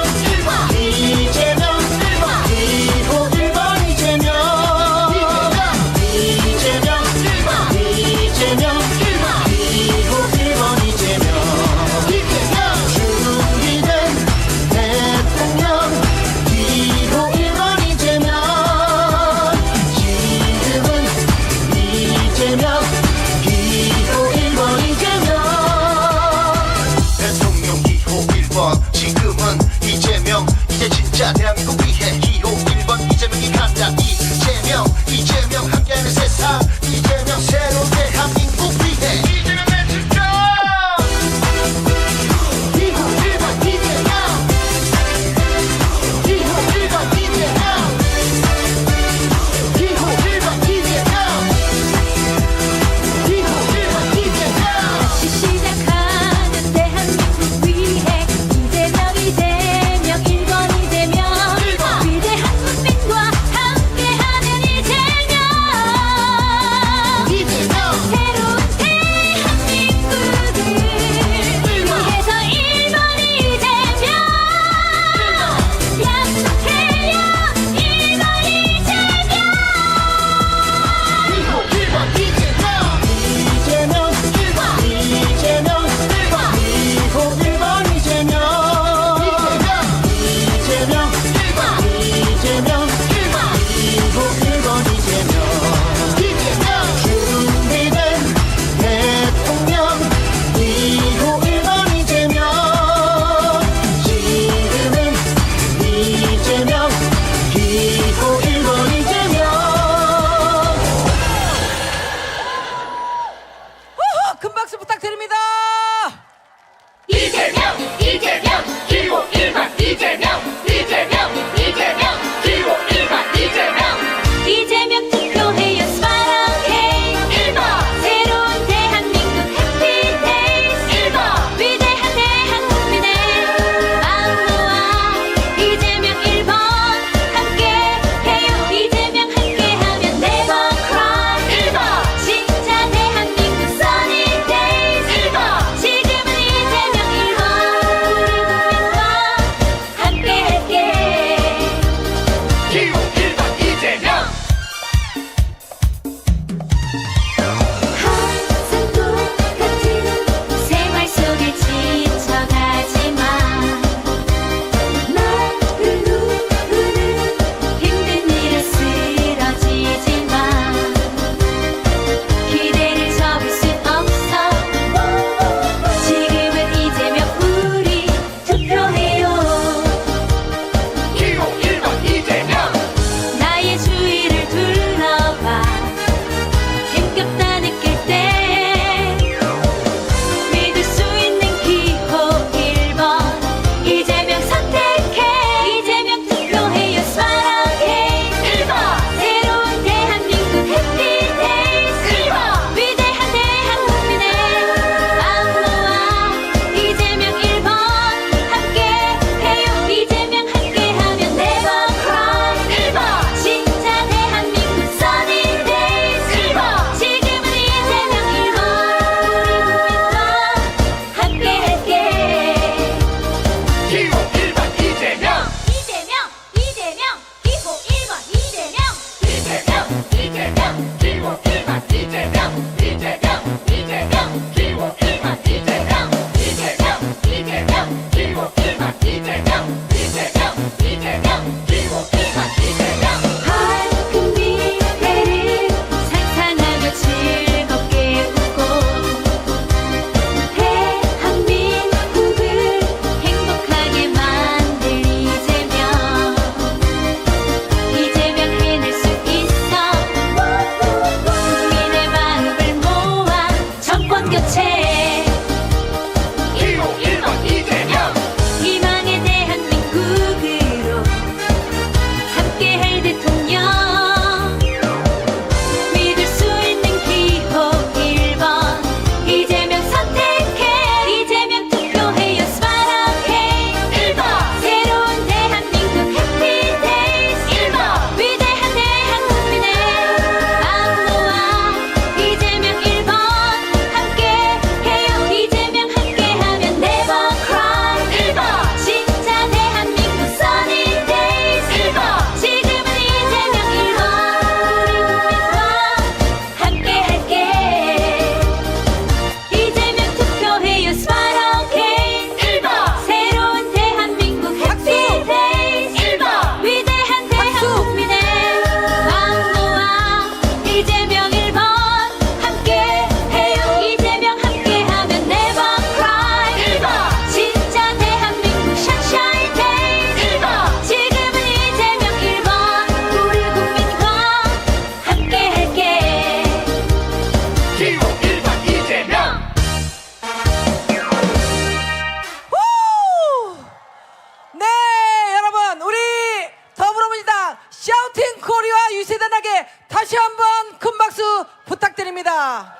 시원하게 다시 한번 큰 박수 부탁드립니다.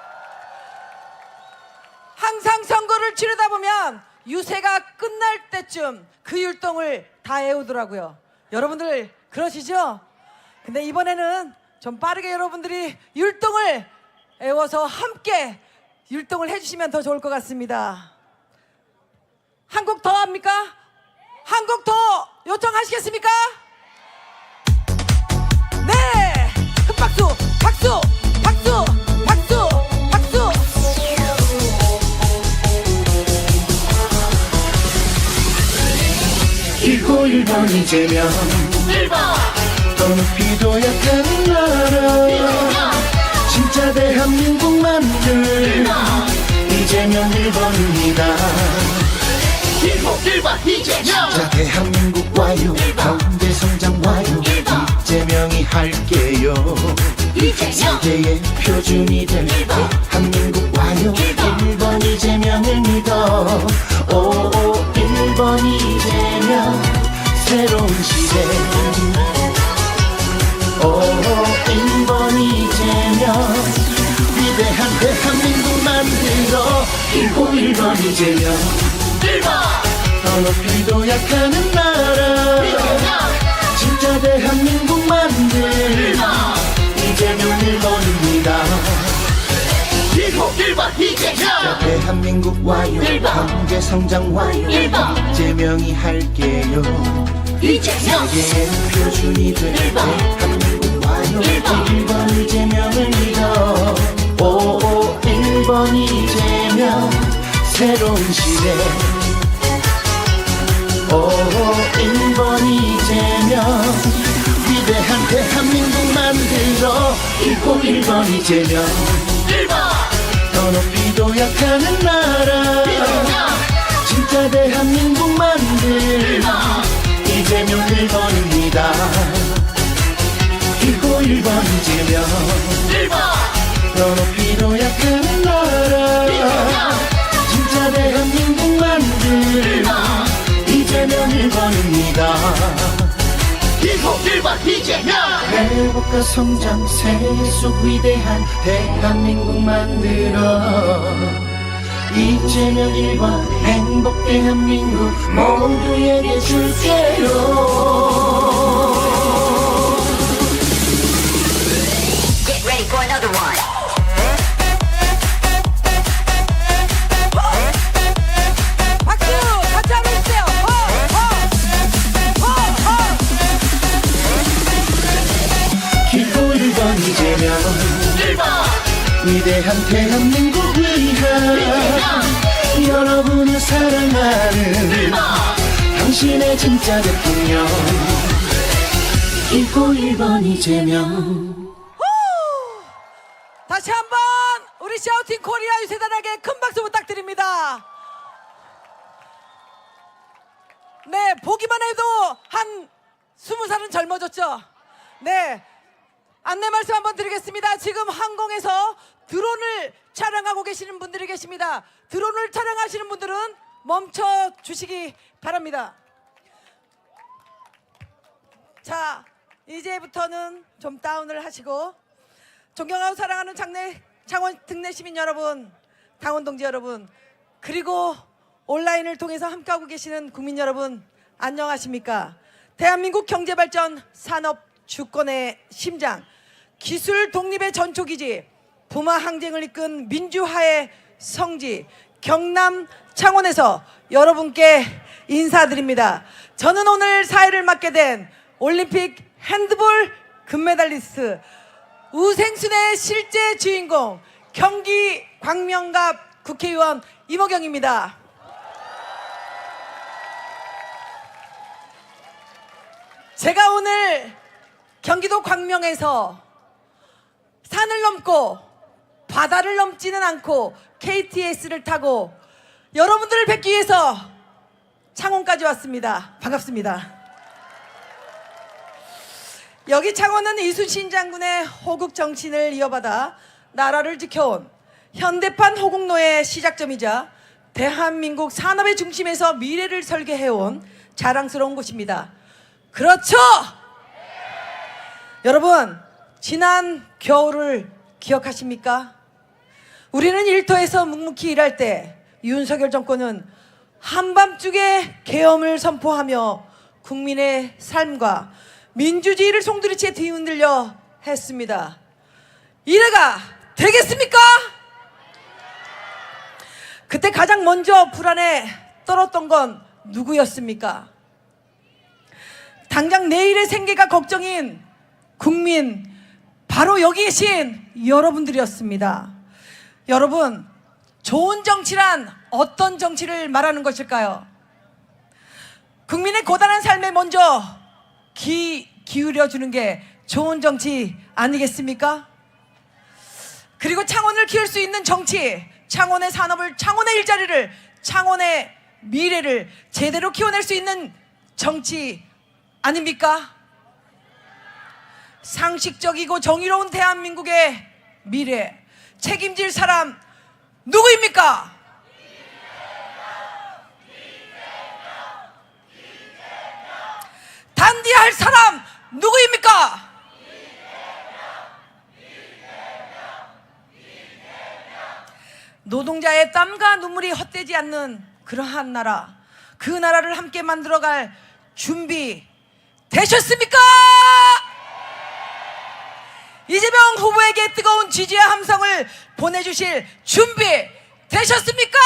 항상 선거를 치르다 보면 유세가 끝날 때쯤 그 율동을 다 애우더라고요. 여러분들 그러시죠? 근데 이번에는 좀 빠르게 여러분들이 율동을 애워서 함께 율동을 해주시면 더 좋을 것 같습니다. 한 곡 더 합니까? 한 곡 더 요청하시겠습니까? 네! 큰 박수! 박수! 박수! 박수! 박수! 이고 1번 이재명 더 높이도 약한 나라 진짜 대한민국 만들 이재명 1번입니다. 진짜 대한민국 와요 경제 성장 와요 이재명이 할게요 세계의 표준이 될 대한민국 와요 1번 이재명을 믿어 오 1번 이재명 새로운 시대 오 1번 이재명 위대한 대한민국 만들어 1번 이재명 더 높이도 약하는 나라 진짜 대한민국 만들 이재명 1번입니다. 1번 이재명 대한민국 와요 경제 성장 와요 이재명이 할게요 세계의 표준이 될 대한민국 와요 1번 이재명을 믿어 오 1번 이재명 새로운 시대 오 1번 이재명 위대한 대한민국 만들어 1번 이재명 더 높이도 약하는 나라 진짜 대한민국 만들 이재명 1번입니다. 1번 이재명 더 높이도 약하는 나라 진짜 대한민국 만들 이재명 1번입니다. 1번 이재명 회복과 성장 세속 위대한 대한민국 만들어 이재명 1번 행복 대한민국 모두에게 줄게요. Get ready for another one. 박수! 같이 한번 해주세요. 기호 1번 이재명 위대한 대한민국 위한 여러분을 사랑하는 당신의 진짜 대통령 기호 1번 이재명 다시 한번 우리 샤우팅 코리아 유세단에게 큰 박수 부탁드립니다. 네, 보기만 해도 한 20살은 젊어졌죠. 네, 안내 말씀 한번 드리겠습니다. 지금 항공에서 드론을 촬영하고 계시는 분들이 계십니다. 드론을 촬영하시는 분들은 멈춰 주시기 바랍니다. 자, 이제부터는 좀 다운을 하시고 존경하고 사랑하는 창원 특내 시민 여러분, 당원 동지 여러분, 그리고 온라인을 통해서 함께하고 계시는 국민 여러분, 안녕하십니까? 대한민국 경제발전 산업 주권의 심장, 기술 독립의 전초기지, 부마 항쟁을 이끈 민주화의 성지, 경남 창원에서 여러분께 인사드립니다. 저는 오늘 사회를 맡게 된 올림픽 핸드볼 금메달리스트, 우생순의 실제 주인공, 경기 광명갑 국회의원 임호경입니다. 제가 오늘 경기도 광명에서 산을 넘고 바다를 넘지는 않고 KTX를 타고 여러분들을 뵙기 위해서 창원까지 왔습니다. 반갑습니다. 여기 창원은 이순신 장군의 호국 정신을 이어받아 나라를 지켜온 현대판 호국노의 시작점이자 대한민국 산업의 중심에서 미래를 설계해온 자랑스러운 곳입니다. 그렇죠? 여러분, 지난 겨울을 기억하십니까? 우리는 일터에서 묵묵히 일할 때 윤석열 정권은 한밤중에 계엄을 선포하며 국민의 삶과 민주주의를 송두리째 뒤흔들려 했습니다. 이래가 되겠습니까? 그때 가장 먼저 불안에 떨었던 건 누구였습니까? 당장 내일의 생계가 걱정인 국민, 바로 여기 계신 여러분들이었습니다. 여러분, 좋은 정치란 어떤 정치를 말하는 것일까요? 국민의 고단한 삶에 먼저 기울여주는 게 좋은 정치 아니겠습니까? 그리고 창원을 키울 수 있는 정치, 창원의 산업을, 창원의 일자리를, 창원의 미래를 제대로 키워낼 수 있는 정치 아닙니까? 상식적이고 정의로운 대한민국의 미래 책임질 사람 누구입니까? 단디할 사람 누구입니까? 노동자의 땀과 눈물이 헛되지 않는 그러한 나라, 그 나라를 함께 만들어갈 준비 되셨습니까? 이재명 후보에게 뜨거운 지지의 함성을 보내주실 준비 되셨습니까?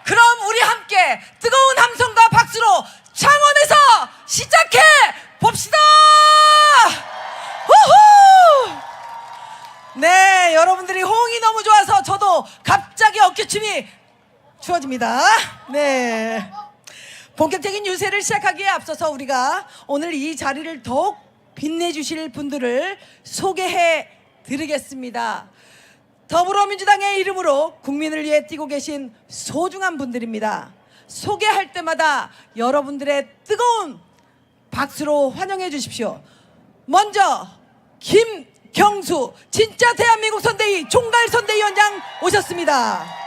그럼 우리 함께 뜨거운 함성과 박수로 창원에서 시작해 봅시다! 우후! 네, 여러분들이 호응이 너무 좋아서 저도 갑자기 어깨춤이 추워집니다. 네. 본격적인 유세를 시작하기에 앞서서 우리가 오늘 이 자리를 더욱 빛내주실 분들을 소개해 드리겠습니다. 더불어민주당의 이름으로 국민을 위해 뛰고 계신 소중한 분들입니다. 소개할 때마다 여러분들의 뜨거운 박수로 환영해 주십시오. 먼저 김경수 진짜 대한민국 선대위 총괄 선대위원장 오셨습니다.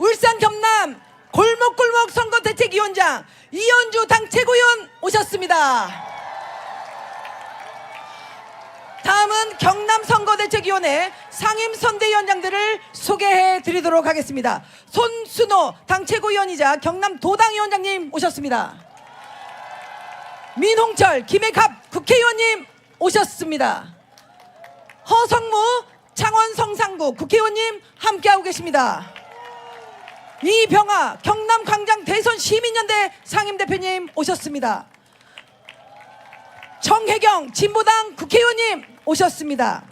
울산 경남 골목골목 선거대책위원장 이현주 당 최고위원 오셨습니다. 다음은 경남 선거대책위원회 상임선대위원장들을 소개해 드리도록 하겠습니다. 손순호 당 최고위원이자 경남 도당위원장님 오셨습니다. 민홍철 김해갑 국회의원님 오셨습니다. 허성무 창원 성산구 국회의원님 함께하고 계십니다. 이병아 경남 광장 대선 시민연대 상임대표님 오셨습니다. 정혜경 진보당 국회의원님 오셨습니다.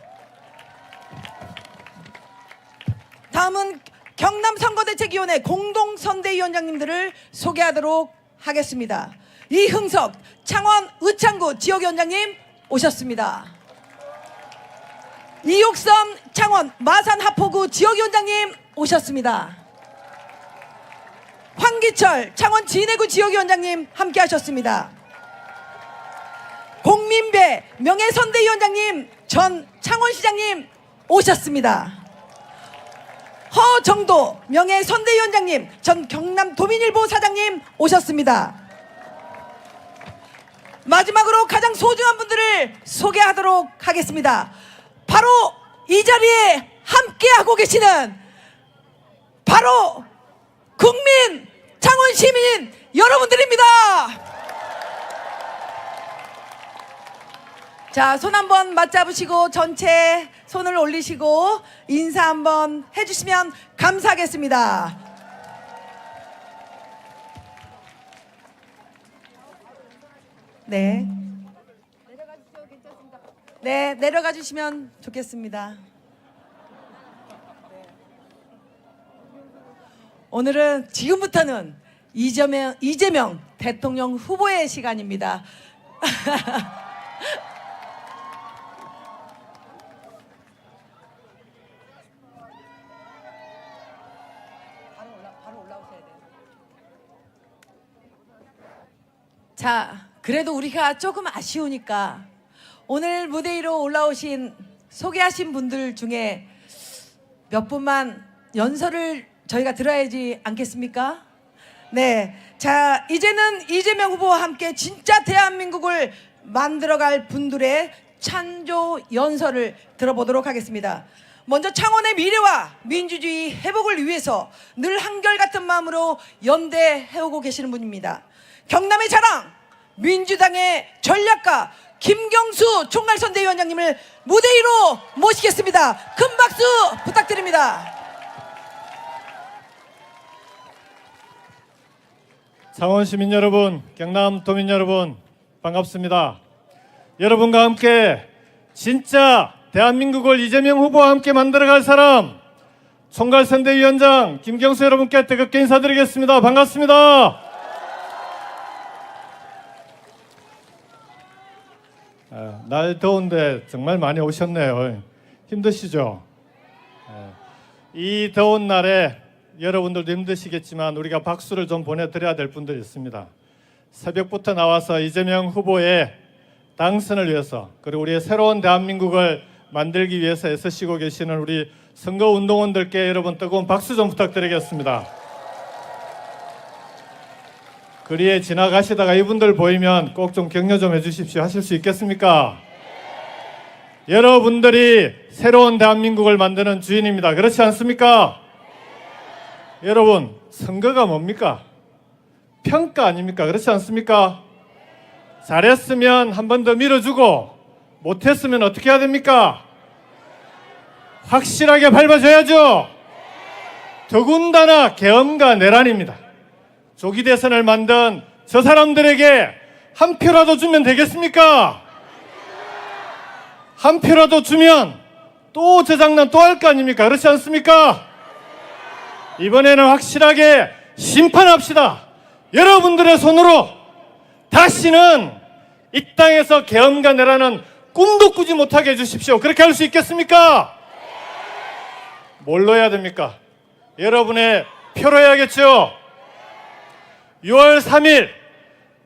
다음은 경남 선거대책위원회 공동선대위원장님들을 소개하도록 하겠습니다. 이흥석 창원 의창구 지역위원장님 오셨습니다. 이옥선 창원 마산 하포구 지역위원장님 오셨습니다. 황기철 창원 진해구 지역위원장님 함께 하셨습니다. 공민배 명예선대위원장님 전 창원시장님 오셨습니다. 허정도 명예선대위원장님 전 경남도민일보 사장님 오셨습니다. 마지막으로 가장 소중한 분들을 소개하도록 하겠습니다. 바로 이 자리에 함께하고 계시는 바로 국민 창원 시민인 여러분들입니다. 자, 손 한번 맞잡으시고 전체 손을 올리시고 인사 한번 해주시면 감사하겠습니다. 네. 네, 내려가 주시면 좋겠습니다. 오늘은 지금부터는 이재명 대통령 후보의 시간입니다. 바로 올라오셔야 돼요. 자, 그래도 우리가 조금 아쉬우니까 오늘 무대 위로 올라오신 소개하신 분들 중에 몇 분만 연설을 저희가 들어야지 않겠습니까? 네. 자, 이제는 이재명 후보와 함께 진짜 대한민국을 만들어갈 분들의 찬조 연설을 들어보도록 하겠습니다. 먼저 창원의 미래와 민주주의 회복을 위해서 늘 한결같은 마음으로 연대해오고 계시는 분입니다. 경남의 자랑, 민주당의 전략가 김경수 총괄선대위원장님을 무대 위로 모시겠습니다. 큰 박수 부탁드립니다. 창원 시민 여러분, 경남 도민 여러분, 반갑습니다. 여러분과 함께 진짜 대한민국을 이재명 후보와 함께 만들어갈 사람, 총괄선대위원장 김경수 여러분께 뜨겁게 인사드리겠습니다. 반갑습니다. 날 더운데 정말 많이 오셨네요. 힘드시죠? 이 더운 날에 여러분들도 힘드시겠지만 우리가 박수를 좀 보내드려야 될 분들이 있습니다. 새벽부터 나와서 이재명 후보의 당선을 위해서, 그리고 우리의 새로운 대한민국을 만들기 위해서 애쓰시고 계시는 우리 선거운동원들께 여러분 뜨거운 박수 좀 부탁드리겠습니다. 거리에 지나가시다가 이분들 보이면 꼭 좀 격려 좀 해주십시오. 하실 수 있겠습니까? 여러분들이 새로운 대한민국을 만드는 주인입니다. 그렇지 않습니까? 여러분, 선거가 뭡니까? 평가 아닙니까? 그렇지 않습니까? 잘했으면 한 번 더 밀어주고 못했으면 어떻게 해야 됩니까? 확실하게 밟아줘야죠. 더군다나 계엄과 내란입니다. 조기 대선을 만든 저 사람들에게 한 표라도 주면 되겠습니까? 한 표라도 주면 또 저 장난 또 할 거 아닙니까? 그렇지 않습니까? 이번에는 확실하게 심판합시다. 여러분들의 손으로 다시는 이 땅에서 계엄과 내란은 꿈도 꾸지 못하게 해주십시오. 그렇게 할 수 있겠습니까? 뭘로 해야 됩니까? 여러분의 표로 해야겠죠? 6월 3일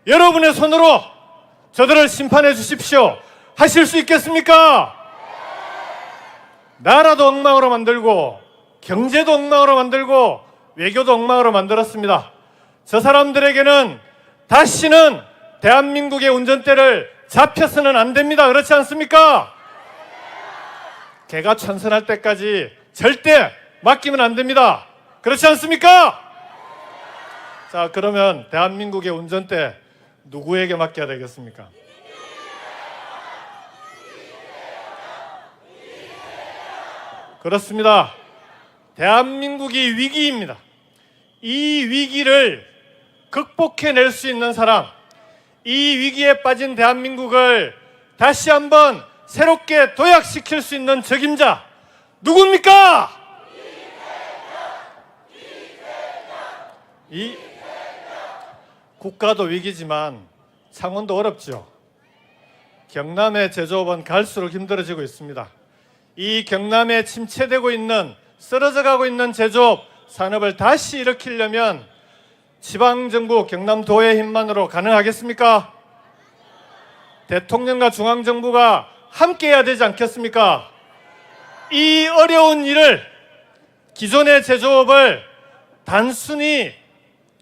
여러분의 손으로 저들을 심판해 주십시오. 하실 수 있겠습니까? 나라도 엉망으로 만들고 경제도 엉망으로 만들고 외교도 엉망으로 만들었습니다. 저 사람들에게는 다시는 대한민국의 운전대를 잡혀서는 안 됩니다. 그렇지 않습니까? 개가 천선할 때까지 절대 맡기면 안 됩니다. 그렇지 않습니까? 자, 그러면 대한민국의 운전대 누구에게 맡겨야 되겠습니까? 그렇습니다. 대한민국이 위기입니다. 이 위기를 극복해낼 수 있는 사람, 이 위기에 빠진 대한민국을 다시 한번 새롭게 도약시킬 수 있는 적임자 누굽니까? 이 국가도 위기지만 창원도 어렵죠. 경남의 제조업은 갈수록 힘들어지고 있습니다. 이 경남에 침체되고 있는, 쓰러져가고 있는 제조업 산업을 다시 일으키려면 지방정부, 경남도의 힘만으로 가능하겠습니까? 대통령과 중앙정부가 함께해야 되지 않겠습니까? 이 어려운 일을, 기존의 제조업을 단순히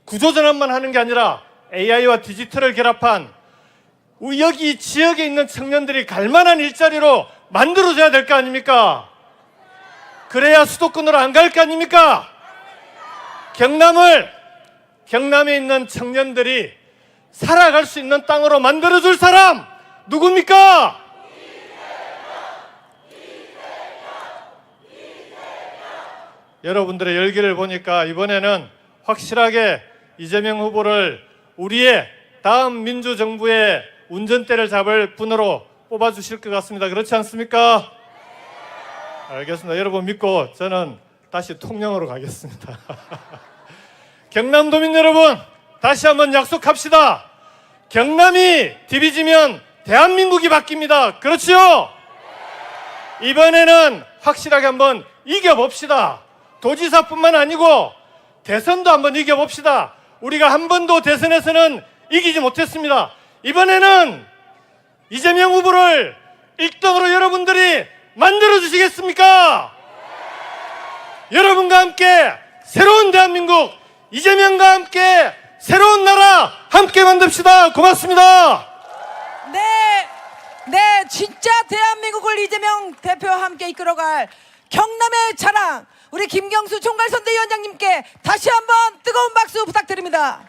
구조전환만 하는 게 아니라 AI와 디지털을 결합한 여기 지역에 있는 청년들이 갈만한 일자리로 만들어줘야 될 거 아닙니까? 그래야 수도권으로 안 갈 거 아닙니까? 경남에 있는 청년들이 살아갈 수 있는 땅으로 만들어줄 사람 누굽니까? 여러분들의 열기를 보니까 이번에는 확실하게 이재명 후보를 우리의 다음 민주정부의 운전대를 잡을 분으로 뽑아주실 것 같습니다. 그렇지 않습니까? 알겠습니다. 여러분 믿고 저는 다시 통영으로 가겠습니다. 경남도민 여러분, 다시 한번 약속합시다. 경남이 디비지면 대한민국이 바뀝니다. 그렇지요? 이번에는 확실하게 한번 이겨봅시다. 도지사뿐만 아니고 대선도 한번 이겨봅시다. 우리가 한 번도 대선에서는 이기지 못했습니다. 이번에는 이재명 후보를 1등으로 여러분들이 만들어 주시겠습니까? 여러분과 함께 새로운 대한민국 이재명과 함께 새로운 나라 함께 만듭시다. 고맙습니다. 네, 진짜 대한민국을 이재명 대표와 함께 이끌어갈 경남의 자랑 우리 김경수 총괄선대위원장님께 다시 한번 뜨거운 박수 부탁드립니다.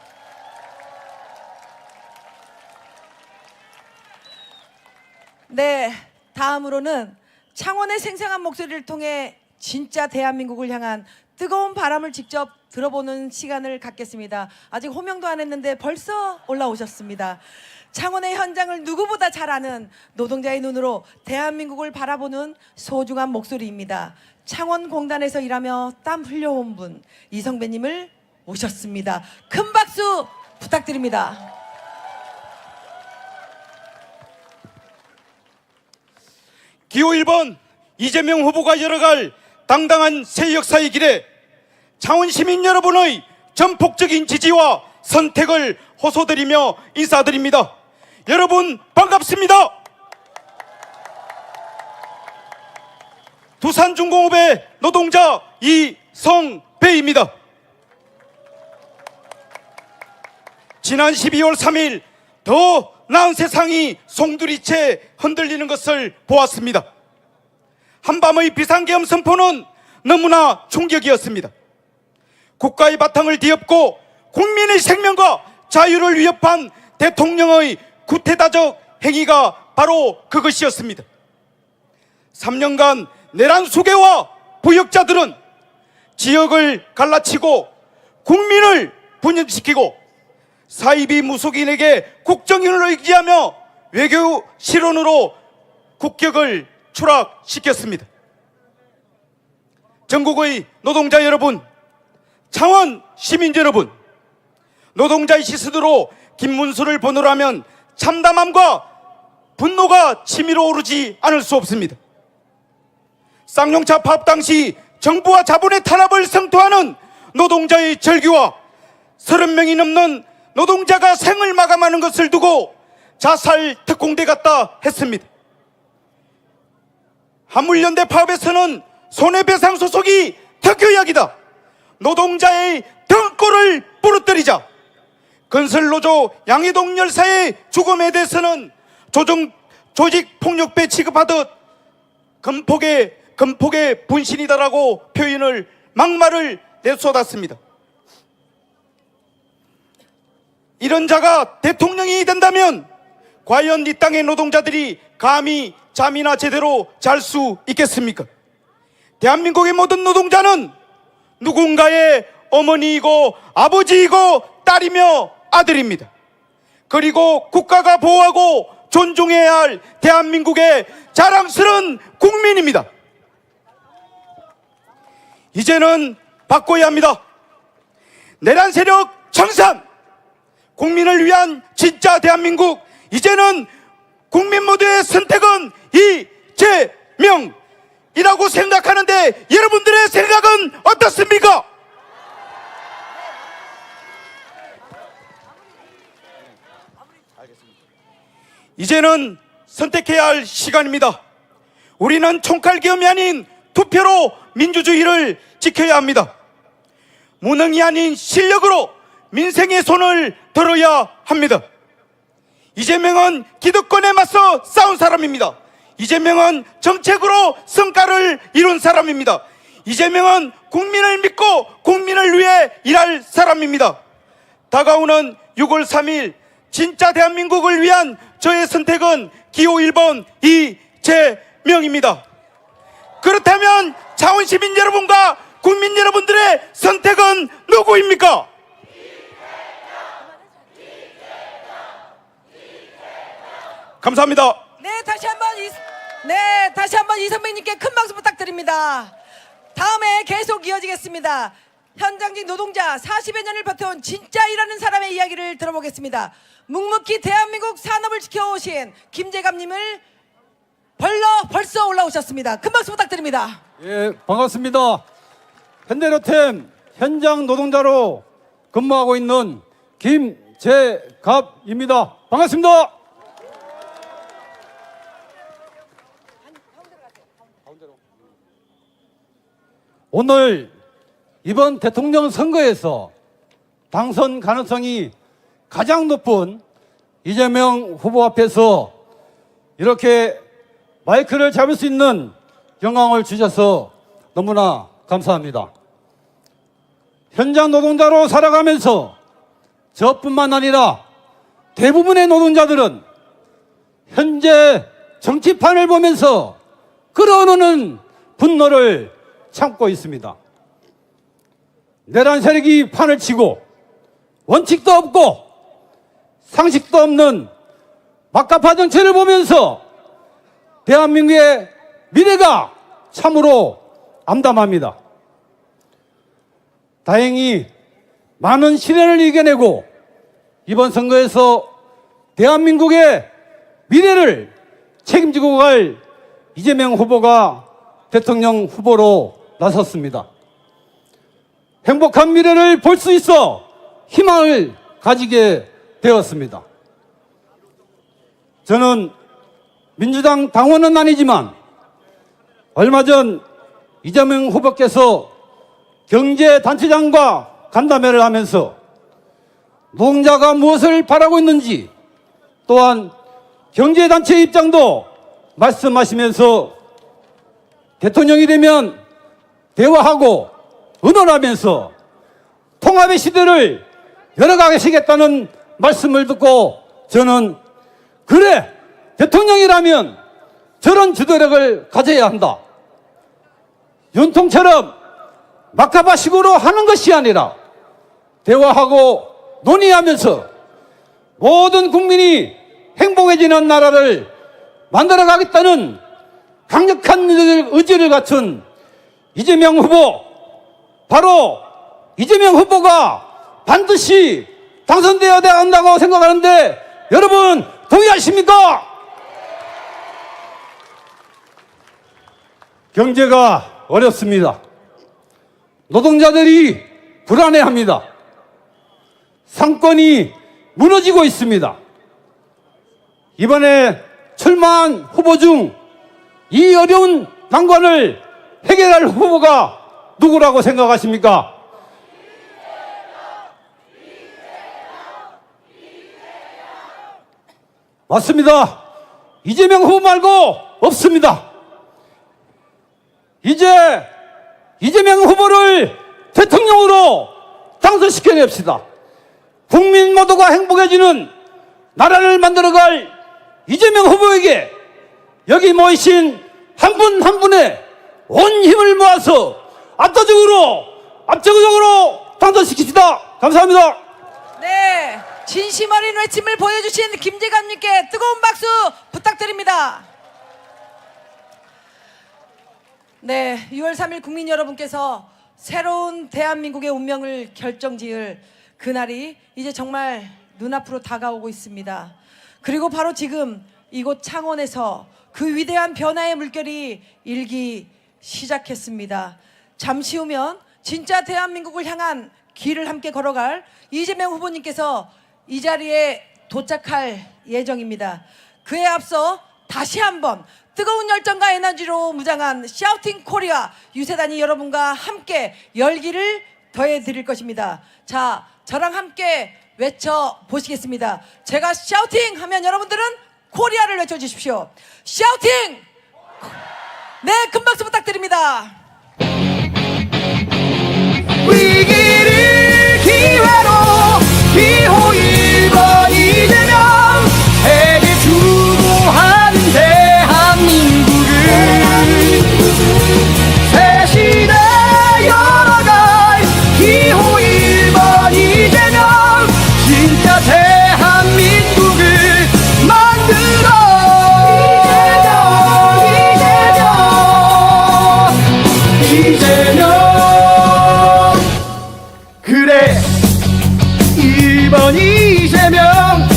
네, 다음으로는 창원의 생생한 목소리를 통해 진짜 대한민국을 향한 뜨거운 바람을 직접 들어보는 시간을 갖겠습니다. 아직 호명도 안 했는데 벌써 올라오셨습니다. 창원의 현장을 누구보다 잘 아는 노동자의 눈으로 대한민국을 바라보는 소중한 목소리입니다. 창원공단에서 일하며 땀 흘려온 분 이성배님을 모셨습니다. 큰 박수 부탁드립니다. 기호 1번 이재명 후보가 열어갈 당당한 새 역사의 길에 창원 시민 여러분의 전폭적인 지지와 선택을 호소드리며 인사드립니다. 여러분 반갑습니다. 두산중공업의 노동자 이성배입니다. 지난 12월 3일 더 나은 세상이 송두리째 흔들리는 것을 보았습니다. 한밤의 비상계엄 선포는 너무나 충격이었습니다. 국가의 바탕을 뒤엎고 국민의 생명과 자유를 위협한 대통령의 구태다적 행위가 바로 그것이었습니다. 3년간 내란 수괴와 부역자들은 지역을 갈라치고 국민을 분열시키고 사이비 무속인에게 국정원을 의지하며 외교 실언으로 국격을 추락시켰습니다. 전국의 노동자 여러분, 창원 시민 여러분, 노동자의 시선으로 김문수를 번호로 하면 참담함과 분노가 치밀어 오르지 않을 수 없습니다. 쌍용차 파업 당시 정부와 자본의 탄압을 성토하는 노동자의 절규와 30명이 넘는 노동자가 생을 마감하는 것을 두고 자살 특공대 같다 했습니다. 화물연대 파업에서는 손해배상 소속이 특효약이다. 노동자의 등골을 부러뜨리자. 건설노조 양해동 열사의 죽음에 대해서는 조직폭력배 취급하듯 건폭의 분신이다라고 표현을 막말을 내쏟았습니다. 이런 자가 대통령이 된다면 과연 이 땅의 노동자들이 감히 잠이나 제대로 잘 수 있겠습니까? 대한민국의 모든 노동자는 누군가의 어머니이고 아버지이고 딸이며 아들입니다. 그리고 국가가 보호하고 존중해야 할 대한민국의 자랑스러운 국민입니다. 이제는 바꿔야 합니다. 내란 세력 청산, 국민을 위한 진짜 대한민국. 이제는 국민 모두의 선택은 이재명이라고 생각하는데 여러분들의 생각은 어떻습니까? 이제는 선택해야 할 시간입니다. 우리는 총칼기업이 아닌 투표로 민주주의를 지켜야 합니다. 무능이 아닌 실력으로 민생의 손을 들어야 합니다. 이재명은 기득권에 맞서 싸운 사람입니다. 이재명은 정책으로 성과를 이룬 사람입니다. 이재명은 국민을 믿고 국민을 위해 일할 사람입니다. 다가오는 6월 3일 진짜 대한민국을 위한 저의 선택은 기호 1번 이재명입니다. 그렇다면 창원 시민 여러분과 국민 여러분들의 선택은 누구입니까? 감사합니다. 다시 한번 이성배님께 큰 박수 부탁드립니다. 다음에 계속 이어지겠습니다. 현장직 노동자 40여 년을 버텨온 진짜 일하는 사람의 이야기를 들어보겠습니다. 묵묵히 대한민국 산업을 지켜오신 김재감님을 벌써 올라오셨습니다. 큰 박수 부탁드립니다. 예, 반갑습니다. 현대로템 현장 노동자로 근무하고 있는 김재갑입니다. 반갑습니다. 오늘 이번 대통령 선거에서 당선 가능성이 가장 높은 이재명 후보 앞에서 이렇게 마이크를 잡을 수 있는 영광을 주셔서 너무나 감사합니다. 현장 노동자로 살아가면서 저뿐만 아니라 대부분의 노동자들은 현재 정치판을 보면서 끓어오르는 분노를 참고 있습니다. 내란 세력이 판을 치고 원칙도 없고 상식도 없는 막가파 정치를 보면서 대한민국의 미래가 참으로 암담합니다. 다행히 많은 시련을 이겨내고 이번 선거에서 대한민국의 미래를 책임지고 갈 이재명 후보가 대통령 후보로 나섰습니다. 행복한 미래를 볼 수 있어 희망을 가지게 되었습니다. 저는 민주당 당원은 아니지만 얼마 전 이재명 후보께서 경제단체장과 간담회를 하면서 노동자가 무엇을 바라고 있는지 또한 경제단체 입장도 말씀하시면서 대통령이 되면 대화하고 의논하면서 통합의 시대를 열어가시겠다는 말씀을 듣고 저는 그래, 대통령이라면 저런 주도력을 가져야 한다. 윤통처럼 막가바식으로 하는 것이 아니라 대화하고 논의하면서 모든 국민이 행복해지는 나라를 만들어가겠다는 강력한 의지를 갖춘 이재명 후보, 바로 이재명 후보가 반드시 당선되어야 한다고 생각하는데 여러분 동의하십니까? 경제가 어렵습니다. 노동자들이 불안해합니다. 상권이 무너지고 있습니다. 이번에 출마한 후보 중 이 어려운 난관을 해결할 후보가 누구라고 생각하십니까? 맞습니다. 이재명 후보 말고 없습니다. 이제 이재명 후보를 대통령으로 당선시켜냅시다. 국민 모두가 행복해지는 나라를 만들어갈 이재명 후보에게 여기 모이신 한 분 한 분의 온 힘을 모아서 압도적으로 당선시킵시다. 감사합니다. 네, 진심 어린 외침을 보여주신 김재감님께 뜨거운 박수 부탁드립니다. 네, 6월 3일 국민 여러분께서 새로운 대한민국의 운명을 결정지을 그날이 이제 정말 눈앞으로 다가오고 있습니다. 그리고 바로 지금 이곳 창원에서 그 위대한 변화의 물결이 일기 시작했습니다. 잠시 후면 진짜 대한민국을 향한 길을 함께 걸어갈 이재명 후보님께서 이 자리에 도착할 예정입니다. 그에 앞서 다시 한번 뜨거운 열정과 에너지로 무장한 샤우팅 코리아 유세단이 여러분과 함께 열기를 더해드릴 것입니다. 자, 저랑 함께 외쳐보시겠습니다. 제가 샤우팅 하면 여러분들은 코리아를 외쳐주십시오. 샤우팅! 네, 큰 박수 부탁드립니다. 위기를 기회로 기호 1번 이재명 세계 주도하는 대한민국을 새 시대 열어갈 기호 1번 이재명 진짜 대한민국을 만들어 이재명 그래 1번 이재명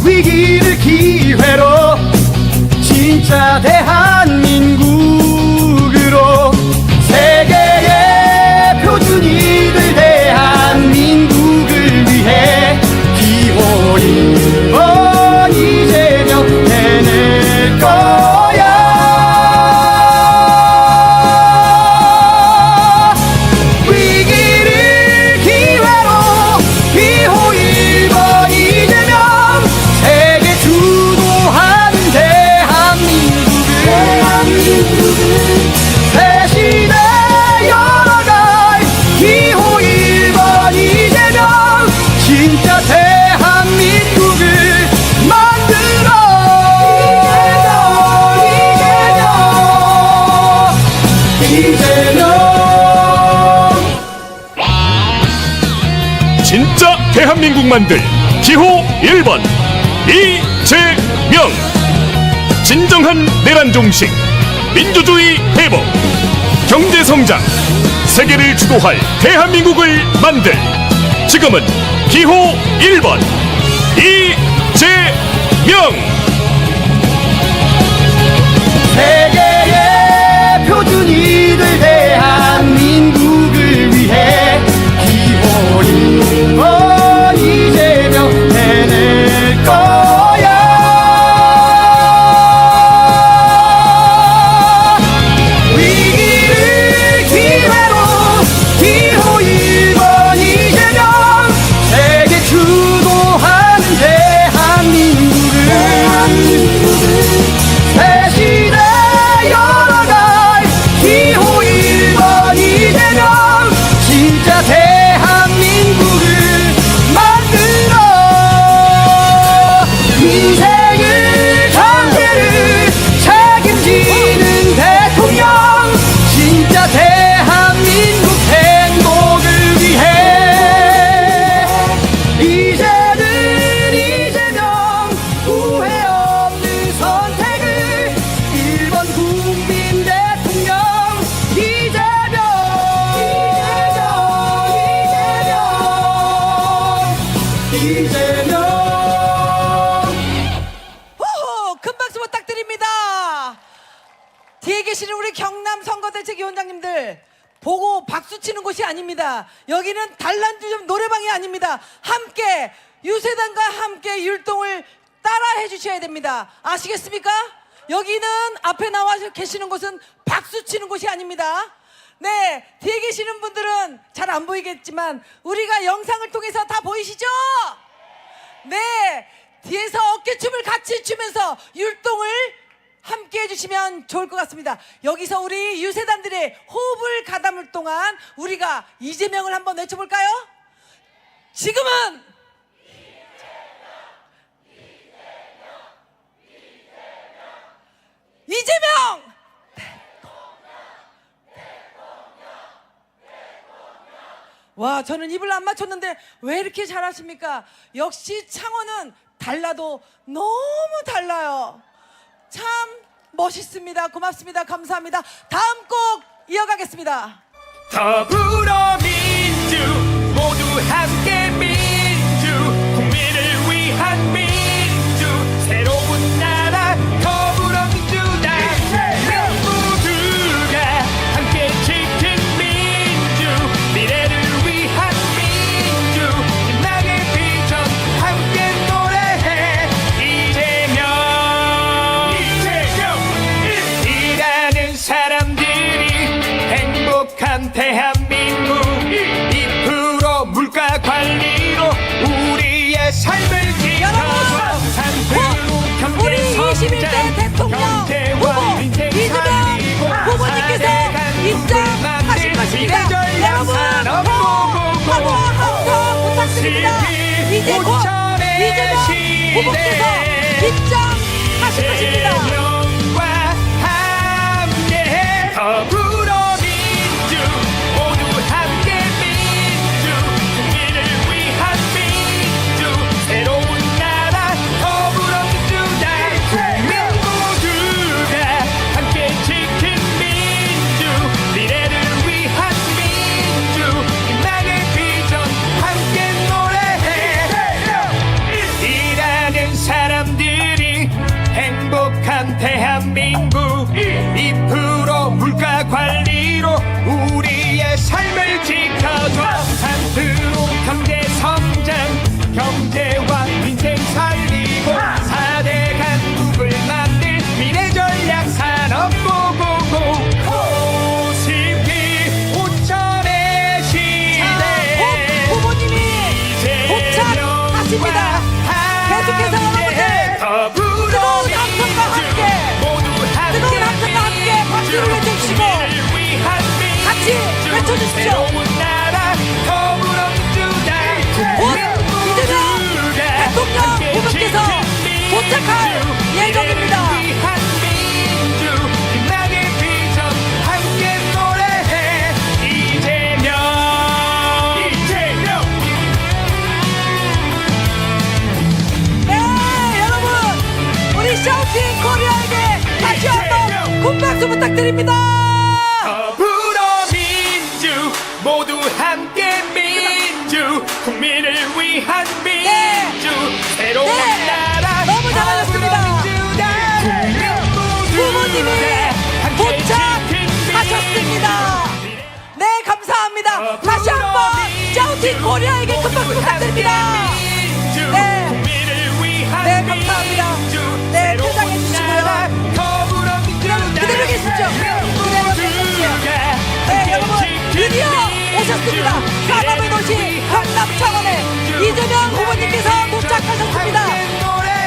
위기를 기회로 진짜 대한민국으로 세계의 표준이 될 대한민국을 위해 기호 1번 이재명 해낼 거야. 대한민국 만들 기호 1번 이재명. 진정한 내란 종식, 민주주의 회복, 경제 성장, 세계를 주도할 대한민국을 만들 지금은 기호 1번 이재명. 세계의 표준이 될 대한민국을 위해 기호 1번 이재명 해낼 거야. 위기를 기회로 기호 1번 이재명. 세계 주도하는 대한민국을 새 시대 열어갈 기호 1번 이재명. 진짜 대한민국을 만들어. 민생을 경제를 책임지는 대통령. 진짜 대한민국 행복을 위해 이제는 이재명. 후회 없는 선택을 1번 국민 대통령 이재명. 이재명. 호호! 큰 박수 부탁드립니다. 뒤에 계시는 우리 경남 선거대책 위원장님들 보고 박수 치는 곳이 아닙니다. 여기는 단란주점 노래방이 아닙니다. 함께 유세단과 함께 율동을 따라 해주셔야 됩니다. 아시겠습니까? 여기는 앞에 나와 계시는 곳은 박수 치는 곳이 아닙니다. 네, 뒤에 계시는 분들은 잘 안 보이겠지만 우리가 영상을 통해서 다 보이시죠? 네, 뒤에서 어깨춤을 같이 추면서 율동을 함께 해주시면 좋을 것 같습니다. 여기서 우리 유세단들의 호흡을 가담을 동안 우리가 이재명을 한번 외쳐볼까요? 지금은 이재명! 와, 저는 입을 안 맞췄는데 왜 이렇게 잘하십니까? 역시 창원은 달라도 너무 달라요. 참 멋있습니다. 고맙습니다. 감사합니다. 다음 곡 이어가겠습니다. 더불어민주 모두 함께 민주, 국민을 위한 민주, 새로운 나라 더불어민주당. 모두가 함께 지킨 민주, 미래를 위한 민주, 희망의 비전 함께 노래해. 이재명. 일하는 사람들이 행복한 대한민국, 2% 물가 관리로 우리의 삶을 지켜줘. 산으로 우리 경제 21대 성장, 대통령 경제와 후보 민생 이재명 살리고 후보님께서 사대간 입장하실 것입니다. 여러분 하고 부탁드립니다. 이제 곧 이재명 후보께서 입장하실 것입니다. 이재명과 함께 더불어민주 모두 함께 민주, 국민을 위한 민주, 새로운 나라 더불어민주당. 모두가 함께 지킨 민주, 미래를 위한 민주, 희망의 비전 함께 노래해. 일하는 사람들이 행복한 대한민국, 2% 물가 관리로 우리의 삶을 지켜줘. 산으로 경제 성장, 경제와 민생 살리고 4대 강국을 만들 미래 전략 산업 고고고. 52 5천의 시대. 후보님이 도착하십니다. 계속해서 여러분들 뜨거운 함성과 함께 뜨거운 함성과 함께 박수를 외쳐주시고 같이 외쳐주십시오. 곧 이재명 대통령 후보께서 도착할 예정입니다. 부탁드립니다. 더불어민주 모두 함께 민주 국민을 위한 민주 새로운 나라 너무 잘하셨습니다. 후보님이 도착하셨습니다. 네, 감사합니다. 다시 한번 자우팀 코리아에게 큰 박수 부탁드립니다. 네, 네, 감사합니다. 네, 퇴장해 주시고요. 그럼 그대로 계시죠. 그대로 계시죠. 네, 여러분 드디어 오셨습니다. 사람의 도시 강남 창원에 이재명 후보님께서 도착하셨습니다.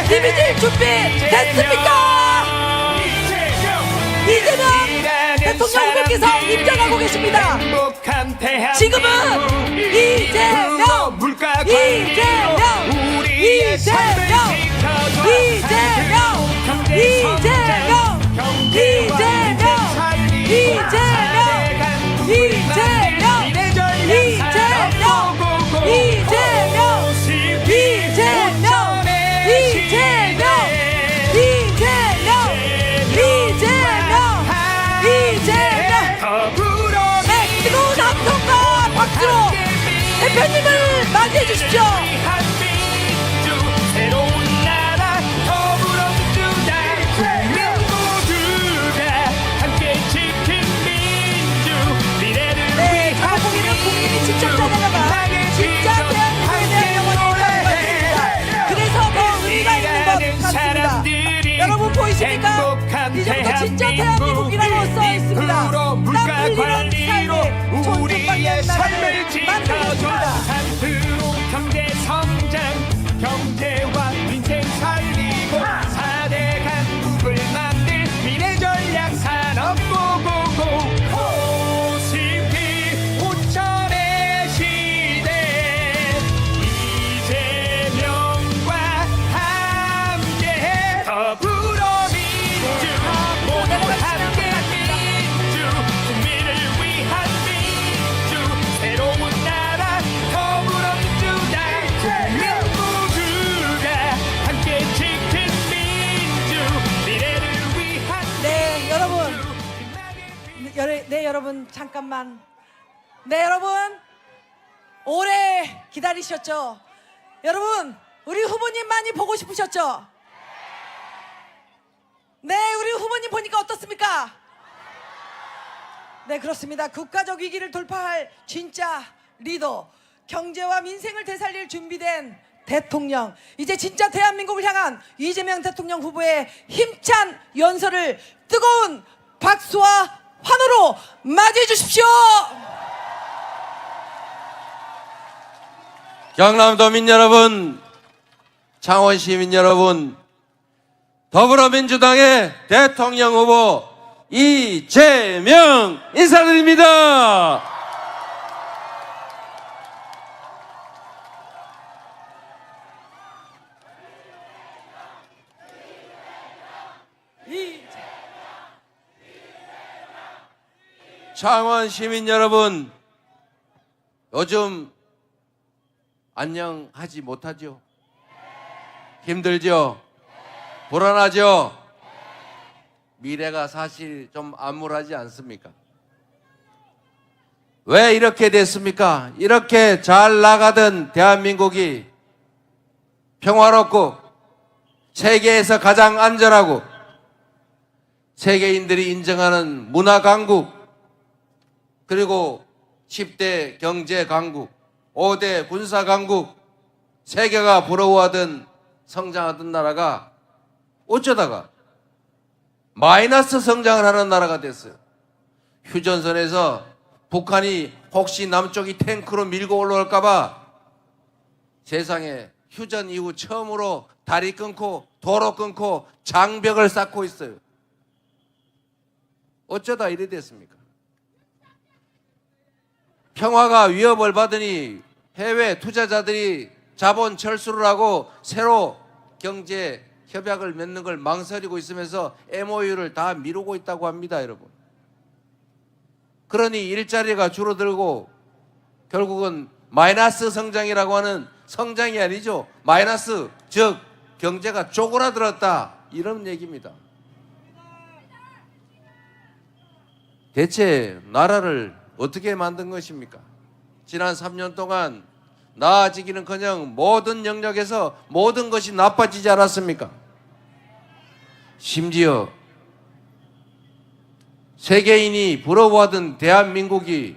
이미지 준비 됐습니까? 이재명 대통령 후보께서 입장하고 계십니다. 지금은 이재명 뜨거운 함성과 박수로 대표님을 맞이해 주십시오. 새로운 나라 더불어민주당 국민 모두가 함께 지킨 민주 미래를 네, 가보기는 국민이 직접 전해나가 진짜 대한민국에 대한 영혼이 있습니다. 그래서 더 의미가 있는 것 같습니다. 여러분 보이십니까? 이제부터 진짜 대한민국이라고 써 있습니다. 땀 흘리는 삶에 촌철방의 나라를 만들겠습니다. 산으로 경제 성장 경제와 민생 살리고 4대 강국을 만들 미래 전략 산업 고고고 호시피 5천의 시대 이재명과 함께 더불어민주 모두 함께 민주 국민을 위한 민주 새로운 나라 더불어민주당 국민 모두가 함께 지킨 민주 미래를 위한 네, 여러분. 네, 여러분 잠깐만. 네, 여러분 오래 기다리셨죠? 여러분 우리 후보님 많이 보고 싶으셨죠? 네, 우리 후보님 보니까 어떻습니까? 네, 그렇습니다. 국가적 위기를 돌파할 진짜 리더, 경제와 민생을 되살릴 준비된 대통령, 이제 진짜 대한민국을 향한 이재명 대통령 후보의 힘찬 연설을 뜨거운 박수와 환호로 맞이해 주십시오. 경남도민 여러분, 창원 시민 여러분, 더불어민주당의 대통령 후보 이재명 인사드립니다. 창원 시민 여러분, 요즘 안녕하지 못하죠? 힘들죠? 불안하죠? 미래가 사실 좀 암울하지 않습니까? 왜 이렇게 됐습니까? 이렇게 잘 나가던 대한민국이 평화롭고 세계에서 가장 안전하고 세계인들이 인정하는 문화 강국, 그리고 10대 경제 강국, 5대 군사 강국, 세계가 부러워하던 성장하던 나라가 어쩌다가 마이너스 성장을 하는 나라가 됐어요. 휴전선에서 북한이 혹시 남쪽이 탱크로 밀고 올라올까봐 세상에 휴전 이후 처음으로 다리 끊고 도로 끊고 장벽을 쌓고 있어요. 어쩌다 이래 됐습니까? 평화가 위협을 받으니 해외 투자자들이 자본 철수를 하고 새로 경제 협약을 맺는 걸 망설이고 있으면서 MOU를 다 미루고 있다고 합니다, 여러분. 그러니 일자리가 줄어들고 결국은 마이너스 성장이라고 하는 성장이 아니죠. 마이너스, 즉 경제가 쪼그라들었다, 이런 얘기입니다. 대체 나라를 어떻게 만든 것입니까? 지난 3년 동안 나아지기는커녕 모든 영역에서 모든 것이 나빠지지 않았습니까? 심지어 세계인이 부러워하던 대한민국이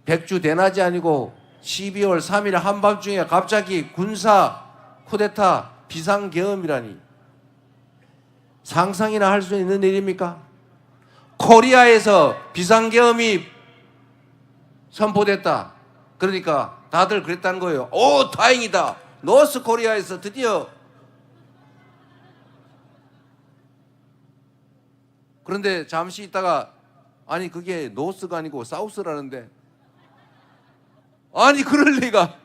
백주대낮이 아니고 12월 3일 한밤중에 갑자기 군사 쿠데타 비상계엄이라니 상상이나 할 수 있는 일입니까? 코리아에서 비상계엄이 선포됐다. 그러니까 다들 그랬다는 거예요. 오, 다행이다. 노스 코리아에서 드디어. 그런데 잠시 있다가 아니 그게 노스가 아니고 사우스라는데, 아니 그럴 리가.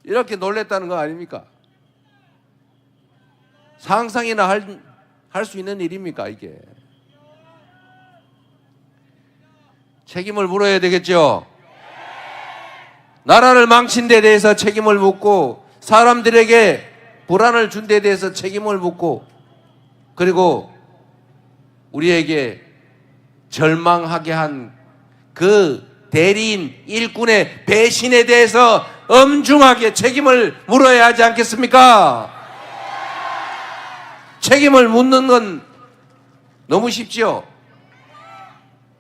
이렇게 놀랬다는 거 아닙니까? 상상이나 할 수 있는 일입니까 이게? 책임을 물어야 되겠죠. 나라를 망친 데 대해서 책임을 묻고, 사람들에게 불안을 준 데 대해서 책임을 묻고, 그리고 우리에게 절망하게 한 그 대리인 일꾼의 배신에 대해서 엄중하게 책임을 물어야 하지 않겠습니까? 책임을 묻는 건 너무 쉽지요.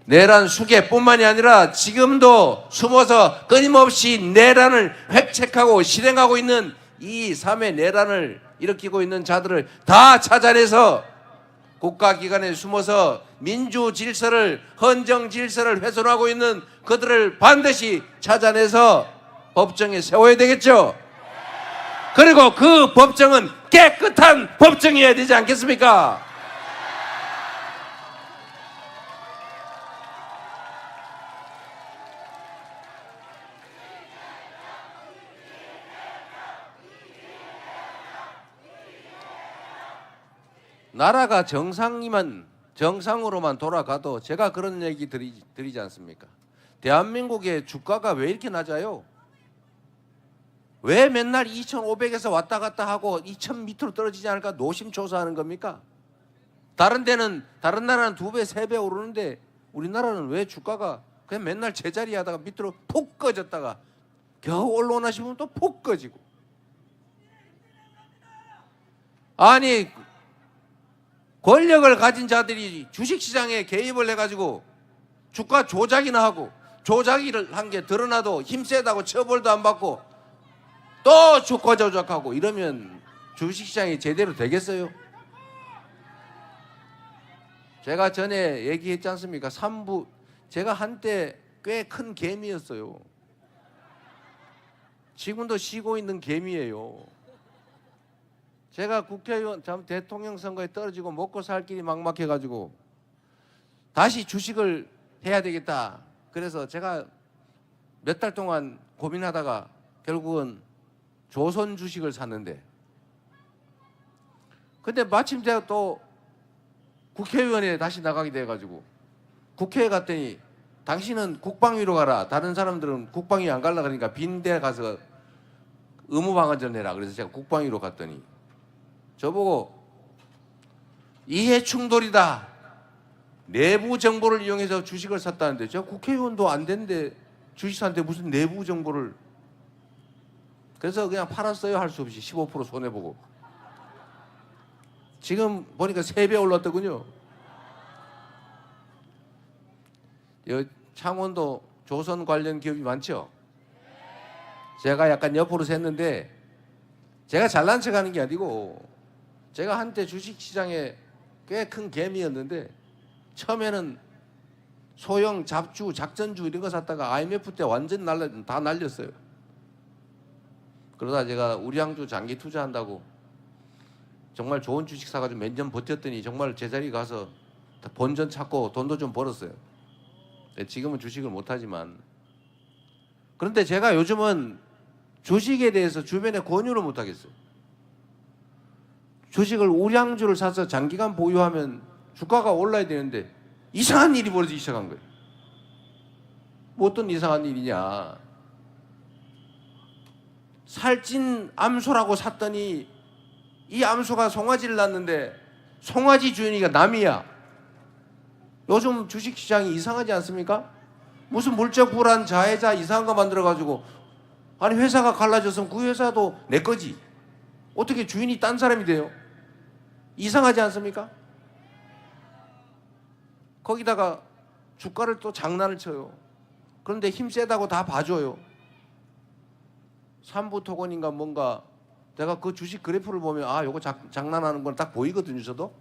내란 수계뿐만이 아니라 지금도 숨어서 끊임없이 내란을 획책하고 실행하고 있는 이 3회 내란을 일으키고 있는 자들을 다 찾아내서 국가기관에 숨어서 민주 질서를, 헌정 질서를 훼손하고 있는 그들을 반드시 찾아내서 법정에 세워야 되겠죠. 그리고 그 법정은 깨끗한 법정이어야 되지 않겠습니까? 나라가 정상으로만 돌아가도 제가 그런 얘기 드리지 않습니까? 대한민국의 주가가 왜 이렇게 낮아요? 왜 맨날 2,500에서 왔다 갔다 하고 2,000 밑으로 떨어지지 않을까 노심초사하는 겁니까? 다른 나라는 2배, 3배 오르는데 우리나라는 왜 주가가 그냥 맨날 제자리 하다가 밑으로 푹 꺼졌다가 겨우 올라오나 싶으면 또 푹 꺼지고. 아니 권력을 가진 자들이 주식시장에 개입을 해가지고 주가 조작이나 하고, 조작을 한 게 드러나도 힘세다고 처벌도 안 받고 또 주가 조작하고 이러면 주식시장이 제대로 되겠어요? 제가 전에 얘기했지 않습니까? 제가 한때 꽤 큰 개미였어요. 지금도 쉬고 있는 개미예요. 제가 국회의원, 대통령 선거에 떨어지고 먹고 살 길이 막막해가지고 다시 주식을 해야 되겠다. 그래서 제가 몇 달 동안 고민하다가 결국은 조선 주식을 샀는데, 근데 마침 제가 또 국회의원에 다시 나가게 돼가지고 국회에 갔더니 당신은 국방위로 가라. 다른 사람들은 국방위 안 가려고 하니까 빈대 가서 의무방어전 해라. 그래서 제가 국방위로 갔더니 저보고 이해충돌이다. 내부 정보를 이용해서 주식을 샀다는데, 저 국회의원도 안 된데 주식 샀는데 무슨 내부 정보를. 그래서 그냥 팔았어요. 할 수 없이 15% 손해보고. 지금 보니까 3배 올랐더군요. 창원도 조선 관련 기업이 많죠. 제가 약간 옆으로 샜는데, 제가 잘난 척하는 게 아니고 제가 한때 주식시장에 꽤 큰 개미였는데 처음에는 소형 잡주, 작전주 이런 거 샀다가 IMF 때 완전 다 날렸어요. 그러다 제가 우량주 장기 투자한다고 정말 좋은 주식 사가지고 몇 년 버텼더니 정말 제자리 가서 본전 찾고 돈도 좀 벌었어요. 지금은 주식을 못하지만. 그런데 제가 요즘은 주식에 대해서 주변에 권유를 못하겠어요. 주식을 우량주를 사서 장기간 보유하면 주가가 올라야 되는데 이상한 일이 벌어지기 시작한 거예요. 뭐 어떤 이상한 일이냐. 살찐 암소라고 샀더니 이 암소가 송아지를 낳는데 송아지 주인이가 남이야. 요즘 주식시장이 이상하지 않습니까? 무슨 물적 불안 자해자 이상한 거 만들어가지고 아니 회사가 갈라졌으면 그 회사도 내 거지. 어떻게 주인이 딴 사람이 돼요? 이상하지 않습니까? 거기다가 주가를 또 장난을 쳐요. 그런데 힘 세다고 다 봐줘요. 삼부토건인가 뭔가 내가 그 주식 그래프를 보면 아 요거 장난하는 건 딱 보이거든요. 저도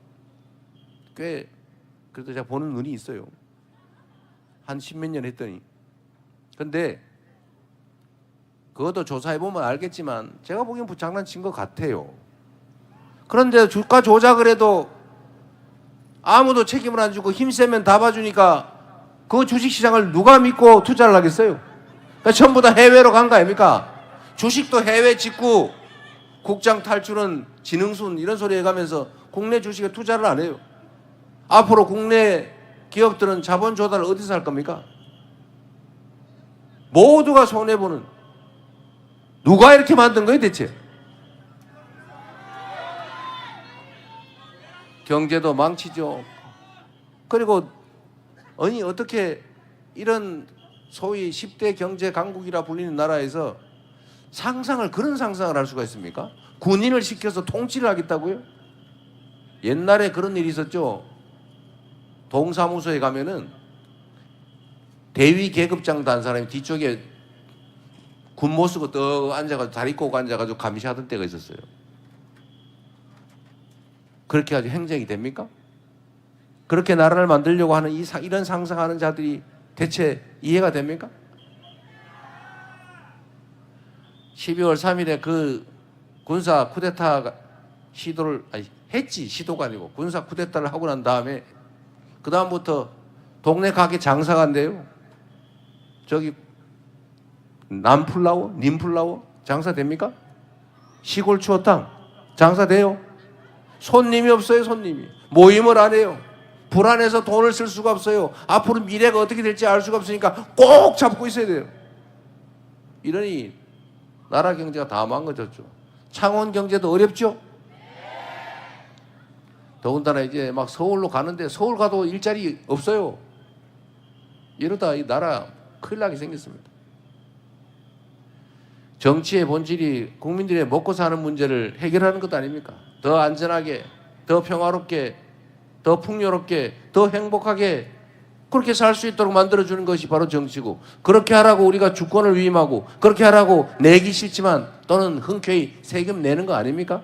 꽤 그래도 제가 보는 눈이 있어요. 한 십몇 년 했더니. 근데 그것도 조사해보면 알겠지만 제가 보기엔 장난친 것 같아요. 그런데 주가 조작을 해도 아무도 책임을 안 주고 힘세면 다 봐주니까 그 주식시장을 누가 믿고 투자를 하겠어요? 그러니까 전부 다 해외로 간 거 아닙니까? 주식도 해외 직구, 국장 탈출은 지능순 이런 소리 해가면서 국내 주식에 투자를 안 해요. 앞으로 국내 기업들은 자본 조달을 어디서 할 겁니까? 모두가 손해보는. 누가 이렇게 만든 거예요 대체? 경제도 망치죠. 그리고 아니 어떻게 이런 소위 10대 경제 강국이라 불리는 나라에서 그런 상상을 할 수가 있습니까? 군인을 시켜서 통치를 하겠다고요? 옛날에 그런 일이 있었죠. 동사무소에 가면은 대위 계급장도 한 사람이 뒤쪽에 군모 쓰고 떡 앉아가지고 다리 꼬고 앉아가지고 감시하던 때가 있었어요. 그렇게 아주 행정이 됩니까? 그렇게 나라를 만들려고 하는 이런 상상하는 자들이 대체 이해가 됩니까? 12월 3일에 그 군사 쿠데타 시도를 시도가 아니고 군사 쿠데타를 하고 난 다음에 그 다음부터 동네 가게 장사가 안 돼요. 저기 남플라워, 님플라워 장사됩니까? 시골 추어탕 장사돼요? 손님이 없어요. 손님이 모임을 안 해요. 불안해서 돈을 쓸 수가 없어요. 앞으로 미래가 어떻게 될지 알 수가 없으니까 꼭 잡고 있어야 돼요. 이러니 나라 경제가 다 망가졌죠. 창원 경제도 어렵죠. 더군다나 이제 막 서울로 가는데 서울 가도 일자리 없어요. 이러다 이 나라 큰일 나게 생겼습니다. 정치의 본질이 국민들의 먹고 사는 문제를 해결하는 것 아닙니까? 더 안전하게, 더 평화롭게, 더 풍요롭게, 더 행복하게 그렇게 살 수 있도록 만들어주는 것이 바로 정치고, 그렇게 하라고 우리가 주권을 위임하고 그렇게 하라고 내기 싫지만 또는 흔쾌히 세금 내는 거 아닙니까?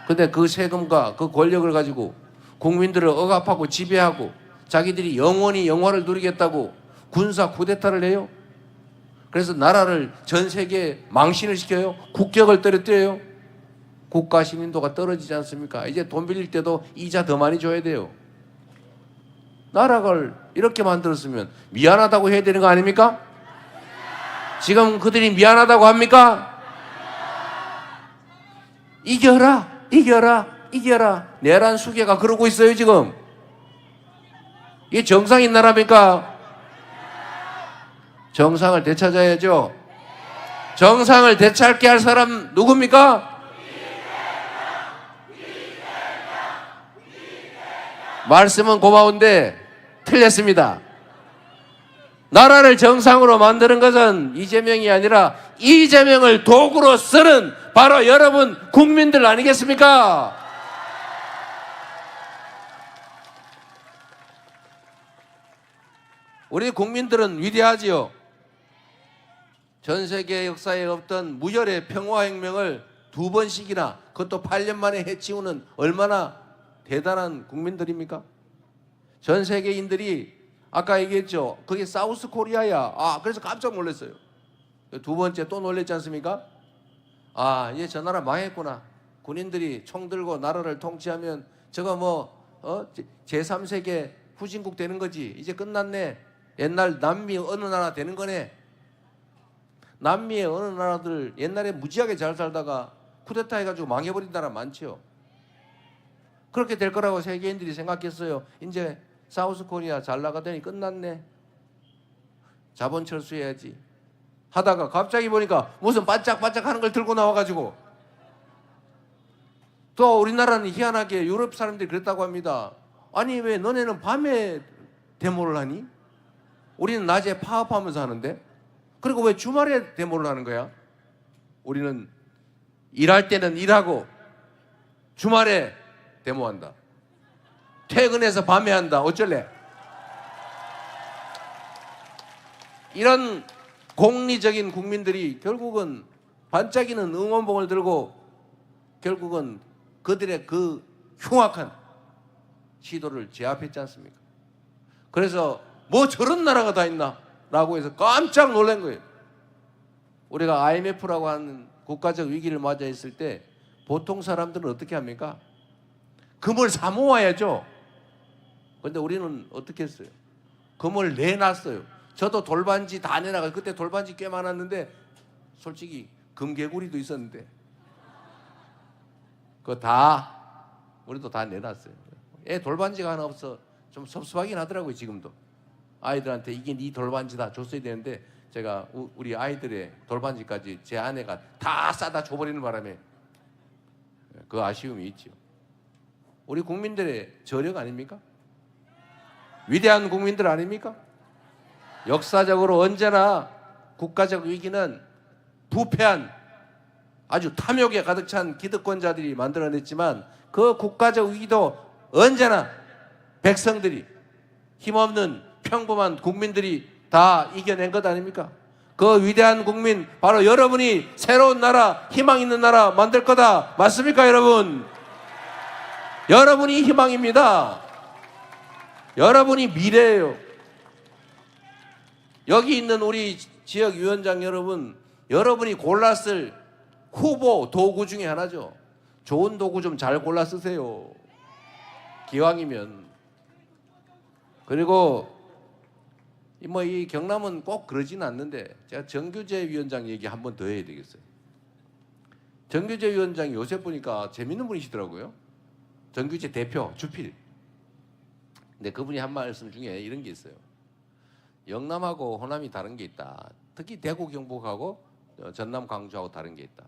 근데 그 세금과 그 권력을 가지고 국민들을 억압하고 지배하고 자기들이 영원히 영화를 누리겠다고 군사 쿠데타를 해요. 그래서 나라를 전 세계에 망신을 시켜요. 국격을 떨어뜨려요. 국가 신인도가 떨어지지 않습니까? 이제 돈 빌릴 때도 이자 더 많이 줘야 돼요. 나라를 이렇게 만들었으면 미안하다고 해야 되는 거 아닙니까? 지금 그들이 미안하다고 합니까? 이겨라, 이겨라, 이겨라. 내란 수계가 그러고 있어요 지금. 이게 정상인 나라입니까? 정상을 되찾아야죠. 정상을 되찾게 할 사람 누굽니까? 말씀은 고마운데 틀렸습니다. 나라를 정상으로 만드는 것은 이재명이 아니라 이재명을 도구로 쓰는 바로 여러분 국민들 아니겠습니까? 우리 국민들은 위대하지요. 전 세계 역사에 없던 무혈의 평화혁명을 2번씩이나 그것도 8년 만에 해치우는 얼마나 대단한 국민들입니까? 전 세계인들이 아까 얘기했죠. 그게 사우스 코리아야. 그래서 깜짝 놀랐어요. 두 번째 또 놀랬지 않습니까? 이제 저 나라 망했구나. 군인들이 총 들고 나라를 통치하면 저거 제3세계 후진국 되는 거지. 이제 끝났네. 옛날 남미 어느 나라 되는 거네. 남미의 어느 나라들 옛날에 무지하게 잘 살다가 쿠데타 해가지고 망해버린 나라 많죠. 그렇게 될 거라고 세계인들이 생각했어요. 이제 사우스 코리아 잘 나가더니 끝났네. 자본 철수해야지 하다가 갑자기 보니까 무슨 반짝반짝 하는 걸 들고 나와가지고 또 우리나라는 희한하게 유럽 사람들이 그랬다고 합니다. 아니 왜 너네는 밤에 데모를 하니? 우리는 낮에 파업하면서 하는데. 그리고 왜 주말에 데모를 하는 거야? 우리는 일할 때는 일하고 주말에 데모한다. 퇴근해서 밤에 한다. 어쩔래? 이런 공리적인 국민들이 결국은 반짝이는 응원봉을 들고 결국은 그들의 그 흉악한 시도를 제압했지 않습니까? 그래서 뭐 저런 나라가 다 있나? 라고 해서 깜짝 놀란 거예요. 우리가 IMF라고 하는 국가적 위기를 맞이했을 때 보통 사람들은 어떻게 합니까? 금을 사 모아야죠. 근데 우리는 어떻게 했어요? 금을 내놨어요. 저도 돌반지 다 내놔가. 그때 돌반지 꽤 많았는데 솔직히 금개구리도 있었는데 그거 다 우리도 다 내놨어요. 애 돌반지가 하나 없어 좀 섭섭하긴 하더라고요. 지금도 아이들한테 이게 네 돌반지다 줬어야 되는데 제가 우리 아이들의 돌반지까지 제 아내가 다 싸다 줘버리는 바람에 그 아쉬움이 있죠. 우리 국민들의 저력 아닙니까? 위대한 국민들 아닙니까? 역사적으로 언제나 국가적 위기는 부패한 아주 탐욕에 가득 찬 기득권자들이 만들어냈지만 그 국가적 위기도 언제나 백성들이 힘없는 평범한 국민들이 다 이겨낸 것 아닙니까? 그 위대한 국민 바로 여러분이 새로운 나라, 희망 있는 나라 만들 거다. 맞습니까, 여러분? 여러분이 희망입니다. 여러분이 미래예요. 여기 있는 우리 지역위원장 여러분, 여러분이 골랐을 후보 도구 중에 하나죠. 좋은 도구 좀 잘 골라 쓰세요. 기왕이면. 그리고 뭐 이 경남은 꼭 그러지는 않는데 제가 정규재 위원장 얘기 한 번 더 해야 되겠어요. 정규재 위원장이 요새 보니까 재밌는 분이시더라고요. 정규재 대표 주필. 근데 그분이 한 말씀 중에 이런 게 있어요. 영남하고 호남이 다른 게 있다. 특히 대구 경북하고 전남 광주하고 다른 게 있다.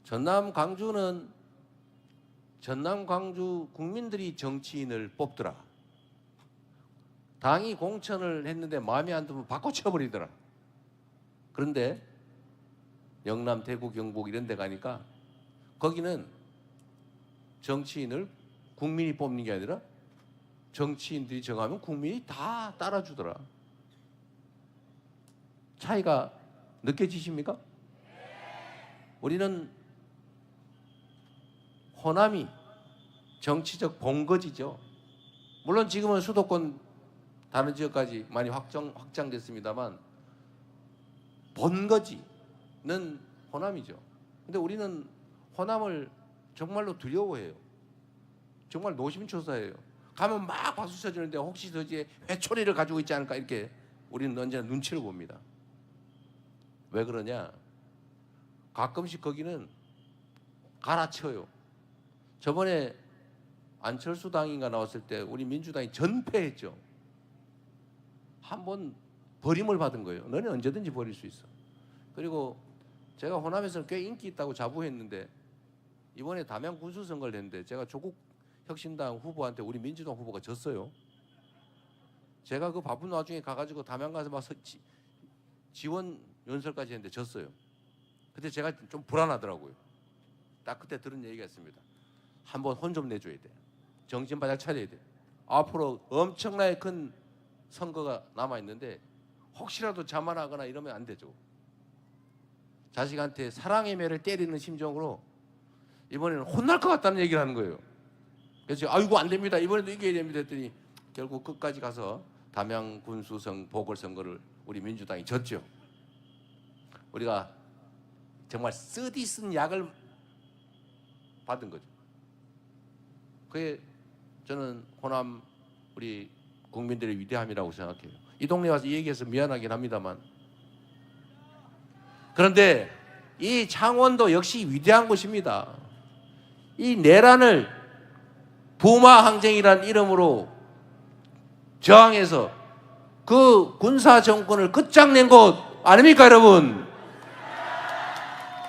전남 광주는 전남 광주 국민들이 정치인을 뽑더라. 당이 공천을 했는데 마음에 안 들면 바꿔쳐버리더라. 그런데 영남, 대구, 경북 이런 데 가니까 거기는 정치인을 국민이 뽑는 게 아니라 정치인들이 정하면 국민이 다 따라주더라. 차이가 느껴지십니까? 우리는 호남이 정치적 본거지죠. 물론 지금은 수도권 다른 지역까지 많이 확장됐습니다만 본거지는 호남이죠. 근데 우리는 호남을 정말로 두려워해요. 정말 노심초사해요. 가면 막 박수 쳐주는데 혹시 저 뒤에 회초리를 가지고 있지 않을까 이렇게 우리는 언제나 눈치를 봅니다. 왜 그러냐? 가끔씩 거기는 갈아쳐요. 저번에 안철수 당인가 나왔을 때 우리 민주당이 전패했죠. 한번 버림을 받은 거예요. 너는 언제든지 버릴 수 있어. 그리고 제가 호남에서는 꽤 인기 있다고 자부했는데 이번에 담양 군수 선거를 했는데 제가 조국 혁신당 후보한테 우리 민주당 후보가 졌어요. 제가 그 바쁜 와중에 가가지고 담양 가서 막 지원 연설까지 했는데 졌어요. 그때 제가 좀 불안하더라고요. 딱 그때 들은 얘기가 있습니다. 한번 혼 좀 내줘야 돼. 정신 바짝 차려야 돼. 앞으로 엄청나게 큰 선거가 남아있는데 혹시라도 자만하거나 이러면 안 되죠. 자식한테 사랑의 매를 때리는 심정으로 이번에는 혼날 것 같다는 얘기를 하는 거예요. 그래서 아이고 안 됩니다. 이번에도 이겨야 됩니다 했더니 결국 끝까지 가서 담양 군수성 보궐선거를 우리 민주당이 졌죠. 우리가 정말 쓰디 쓴 약을 받은 거죠. 그게 저는 호남 우리 국민들의 위대함이라고 생각해요. 이 동네 와서 이 얘기해서 미안하긴 합니다만 그런데 이 창원도 역시 위대한 곳입니다. 이 내란을 부마항쟁이라는 이름으로 저항해서 그 군사 정권을 끝장낸 곳 아닙니까 여러분?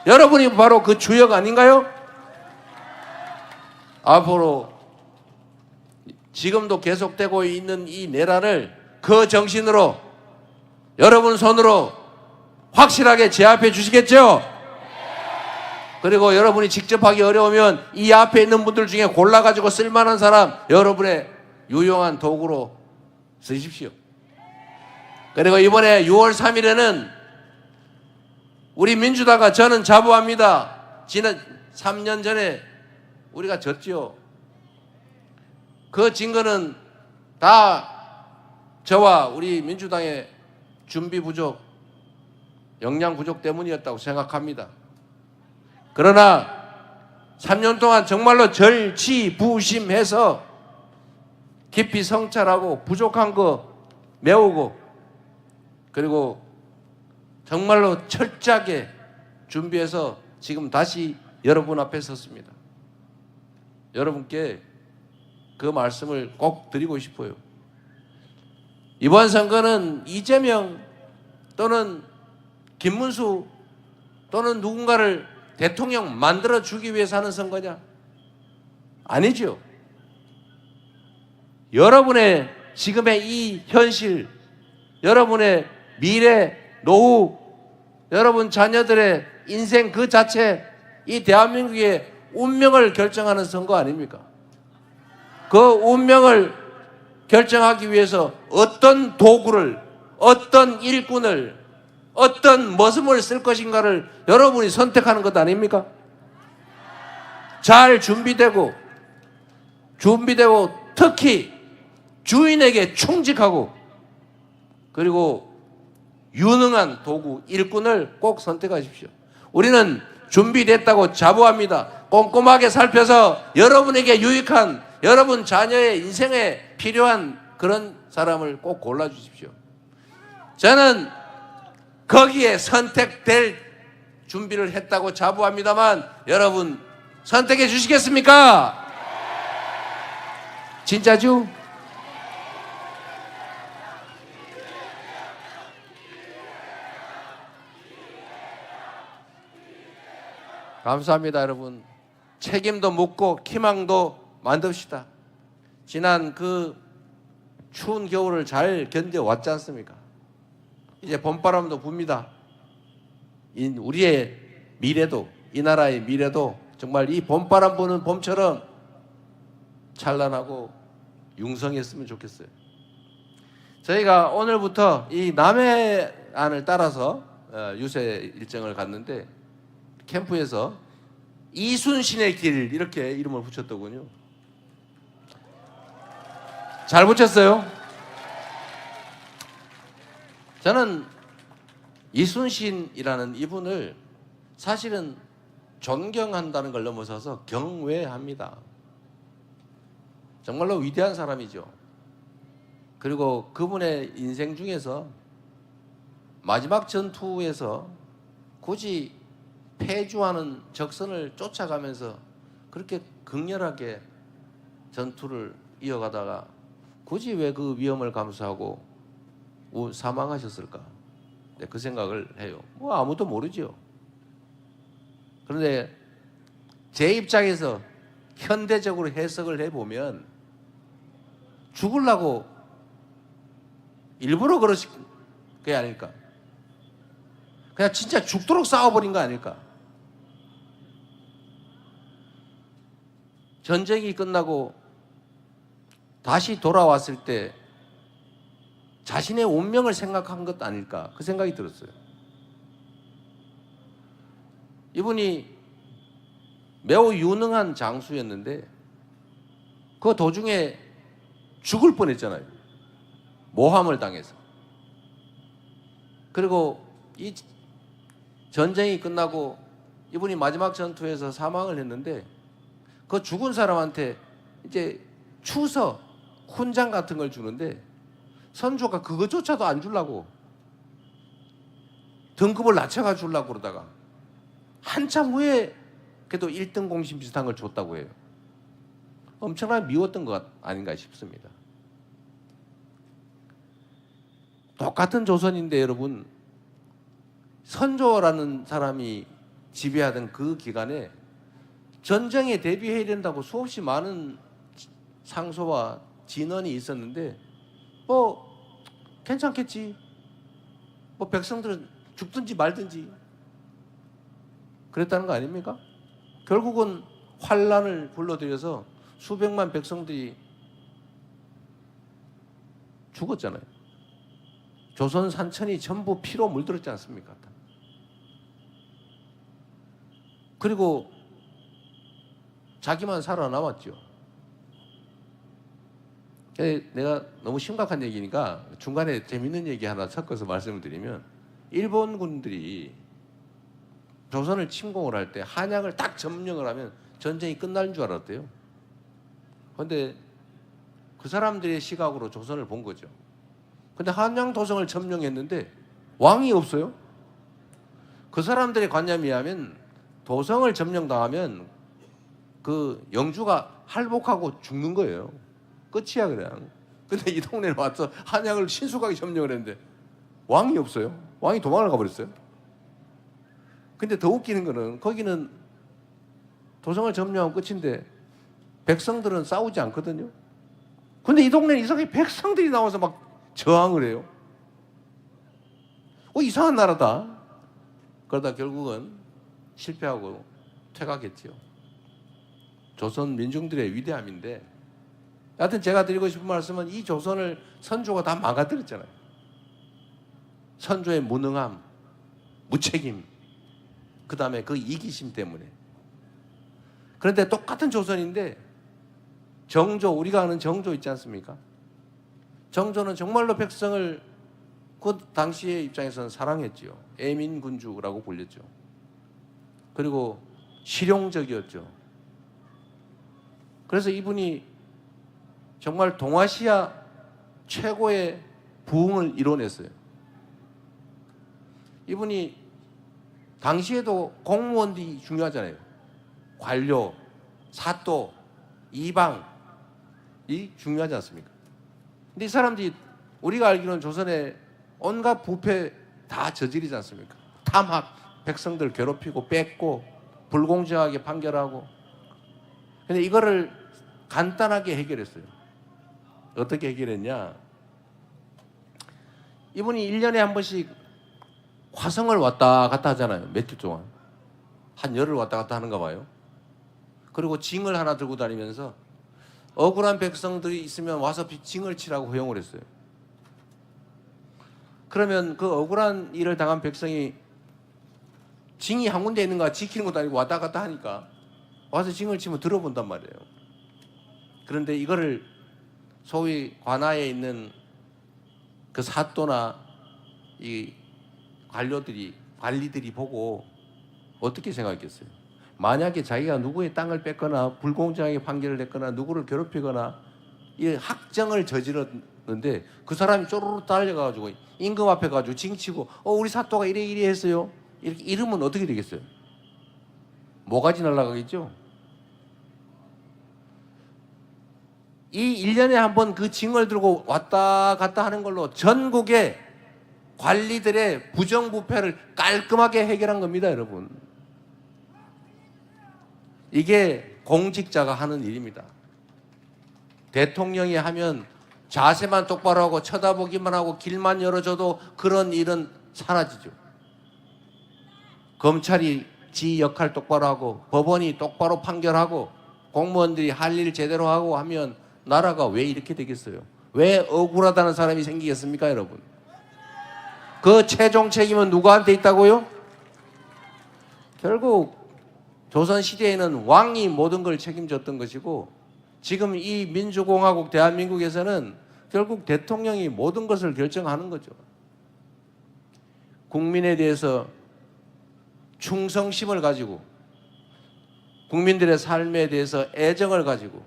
여러분이 바로 그 주역 아닌가요? 앞으로 지금도 계속되고 있는 이 내란을 그 정신으로 여러분 손으로 확실하게 제압해 주시겠죠? 그리고 여러분이 직접 하기 어려우면 이 앞에 있는 분들 중에 골라가지고 쓸만한 사람 여러분의 유용한 도구로 쓰십시오. 그리고 이번에 6월 3일에는 우리 민주당과 저는 자부합니다. 지난 3년 전에 우리가 졌죠. 그 증거는 다 저와 우리 민주당의 준비 부족, 역량 부족 때문이었다고 생각합니다. 그러나 3년 동안 정말로 절치부심해서 깊이 성찰하고 부족한 거 메우고 그리고 정말로 철저하게 준비해서 지금 다시 여러분 앞에 섰습니다. 여러분께 그 말씀을 꼭 드리고 싶어요. 이번 선거는 이재명 또는 김문수 또는 누군가를 대통령 만들어주기 위해서 하는 선거냐? 아니죠. 여러분의 지금의 이 현실, 여러분의 미래, 노후, 여러분 자녀들의 인생 그 자체, 이 대한민국의 운명을 결정하는 선거 아닙니까? 그 운명을 결정하기 위해서 어떤 도구를, 어떤 일꾼을, 어떤 머슴을 쓸 것인가를 여러분이 선택하는 것 아닙니까? 잘 준비되고 특히 주인에게 충직하고 그리고 유능한 도구, 일꾼을 꼭 선택하십시오. 우리는 준비됐다고 자부합니다. 꼼꼼하게 살펴서 여러분에게 유익한 여러분 자녀의 인생에 필요한 그런 사람을 꼭 골라주십시오. 저는 거기에 선택될 준비를 했다고 자부합니다만 여러분 선택해 주시겠습니까? 진짜죠? 감사합니다, 여러분. 책임도 묻고 희망도 만듭시다. 지난 그 추운 겨울을 잘 견뎌왔지 않습니까? 이제 봄바람도 붑니다. 우리의 미래도, 이 나라의 미래도 정말 이 봄바람 부는 봄처럼 찬란하고 융성했으면 좋겠어요. 저희가 오늘부터 이 남해안을 따라서 유세 일정을 갔는데 캠프에서 이순신의 길 이렇게 이름을 붙였더군요. 잘 붙였어요. 저는 이순신이라는 이분을 사실은 존경한다는 걸 넘어서서 경외합니다. 정말로 위대한 사람이죠. 그리고 그분의 인생 중에서 마지막 전투에서 굳이 패주하는 적선을 쫓아가면서 그렇게 극렬하게 전투를 이어가다가 굳이 왜 그 위험을 감수하고 사망하셨을까? 그 생각을 해요. 뭐 아무도 모르죠. 그런데 제 입장에서 현대적으로 해석을 해보면 죽으려고 일부러 그러신 게 아닐까? 그냥 진짜 죽도록 싸워버린 거 아닐까? 전쟁이 끝나고 다시 돌아왔을 때 자신의 운명을 생각한 것 아닐까? 그 생각이 들었어요. 이분이 매우 유능한 장수였는데 그 도중에 죽을 뻔했잖아요. 모함을 당해서. 그리고 이 전쟁이 끝나고 이분이 마지막 전투에서 사망을 했는데 그 죽은 사람한테 이제 추서, 훈장 같은 걸 주는데 선조가 그거조차도 안 주려고 등급을 낮춰가 주려고 그러다가 한참 후에 그래도 1등 공신 비슷한 걸 줬다고 해요. 엄청나게 미웠던 것 아닌가 싶습니다. 똑같은 조선인데 여러분, 선조라는 사람이 지배하던 그 기간에 전쟁에 대비해야 된다고 수없이 많은 상소와 진언이 있었는데 뭐 괜찮겠지. 뭐 백성들은 죽든지 말든지 그랬다는 거 아닙니까? 결국은 환란을 불러들여서 수백만 백성들이 죽었잖아요. 조선 산천이 전부 피로 물들었지 않습니까? 그리고 자기만 살아남았죠. 내가 너무 심각한 얘기니까 중간에 재밌는 얘기 하나 섞어서 말씀을 드리면, 일본군들이 조선을 침공을 할 때 한양을 딱 점령을 하면 전쟁이 끝날 줄 알았대요. 그런데 그 사람들의 시각으로 조선을 본 거죠. 근데 한양 도성을 점령했는데 왕이 없어요. 그 사람들의 관념에 의하면 도성을 점령당하면 그 영주가 할복하고 죽는 거예요. 끝이야 그냥. 근데 이 동네에 와서 한양을 신속하게 점령을 했는데 왕이 없어요. 왕이 도망을 가버렸어요. 근데 더 웃기는 거는 거기는 도성을 점령하면 끝인데 백성들은 싸우지 않거든요. 근데 이 동네는 이상하게 백성들이 나와서 막 저항을 해요. 이상한 나라다. 그러다 결국은 실패하고 퇴각했지요. 조선 민중들의 위대함인데, 하여튼 제가 드리고 싶은 말씀은 이 조선을 선조가 다 망가뜨렸잖아요. 선조의 무능함, 무책임, 그 다음에 그 이기심 때문에. 그런데 똑같은 조선인데 정조, 우리가 아는 정조 있지 않습니까? 정조는 정말로 백성을 그 당시의 입장에서는 사랑했지요. 애민군주라고 불렸죠. 그리고 실용적이었죠. 그래서 이분이 정말 동아시아 최고의 부흥을 이뤄냈어요. 이분이 당시에도 공무원들이 중요하잖아요. 관료, 사또, 이방이 중요하지 않습니까? 근데 이 사람들이 우리가 알기로는 조선에 온갖 부패 다 저지르지 않습니까? 탐학, 백성들 괴롭히고 뺏고 불공정하게 판결하고. 근데 이거를 간단하게 해결했어요. 어떻게 해결했냐? 이분이 1년에 한 번씩 화성을 왔다 갔다 하잖아요. 몇 주 동안. 한 열흘 왔다 갔다 하는가 봐요. 그리고 징을 하나 들고 다니면서 억울한 백성들이 있으면 와서 징을 치라고 허용을 했어요. 그러면 그 억울한 일을 당한 백성이 징이 한 군데 있는가 지키는 것도 아니고 왔다 갔다 하니까 와서 징을 치면 들어본단 말이에요. 그런데 이거를 소위 관아에 있는 그 사또나 이 관리들이 보고 어떻게 생각했겠어요? 만약에 자기가 누구의 땅을 뺏거나 불공정하게 판결을 냈거나 누구를 괴롭히거나 이 학정을 저질렀는데 그 사람이 쪼르르 달려가지고 임금 앞에 가지고 징치고 우리 사또가 이래 했어요. 이렇게 이러면 어떻게 되겠어요? 모가지 날아가겠죠? 이 1년에 한 번 그 징을 들고 왔다 갔다 하는 걸로 전국의 관리들의 부정부패를 깔끔하게 해결한 겁니다, 여러분. 이게 공직자가 하는 일입니다. 대통령이 하면 자세만 똑바로 하고 쳐다보기만 하고 길만 열어줘도 그런 일은 사라지죠. 검찰이 지 역할 똑바로 하고 법원이 똑바로 판결하고 공무원들이 할 일 제대로 하고 하면 나라가 왜 이렇게 되겠어요? 왜 억울하다는 사람이 생기겠습니까, 여러분? 그 최종 책임은 누구한테 있다고요? 결국 조선시대에는 왕이 모든 걸 책임졌던 것이고 지금 이 민주공화국 대한민국에서는 결국 대통령이 모든 것을 결정하는 거죠. 국민에 대해서 충성심을 가지고 국민들의 삶에 대해서 애정을 가지고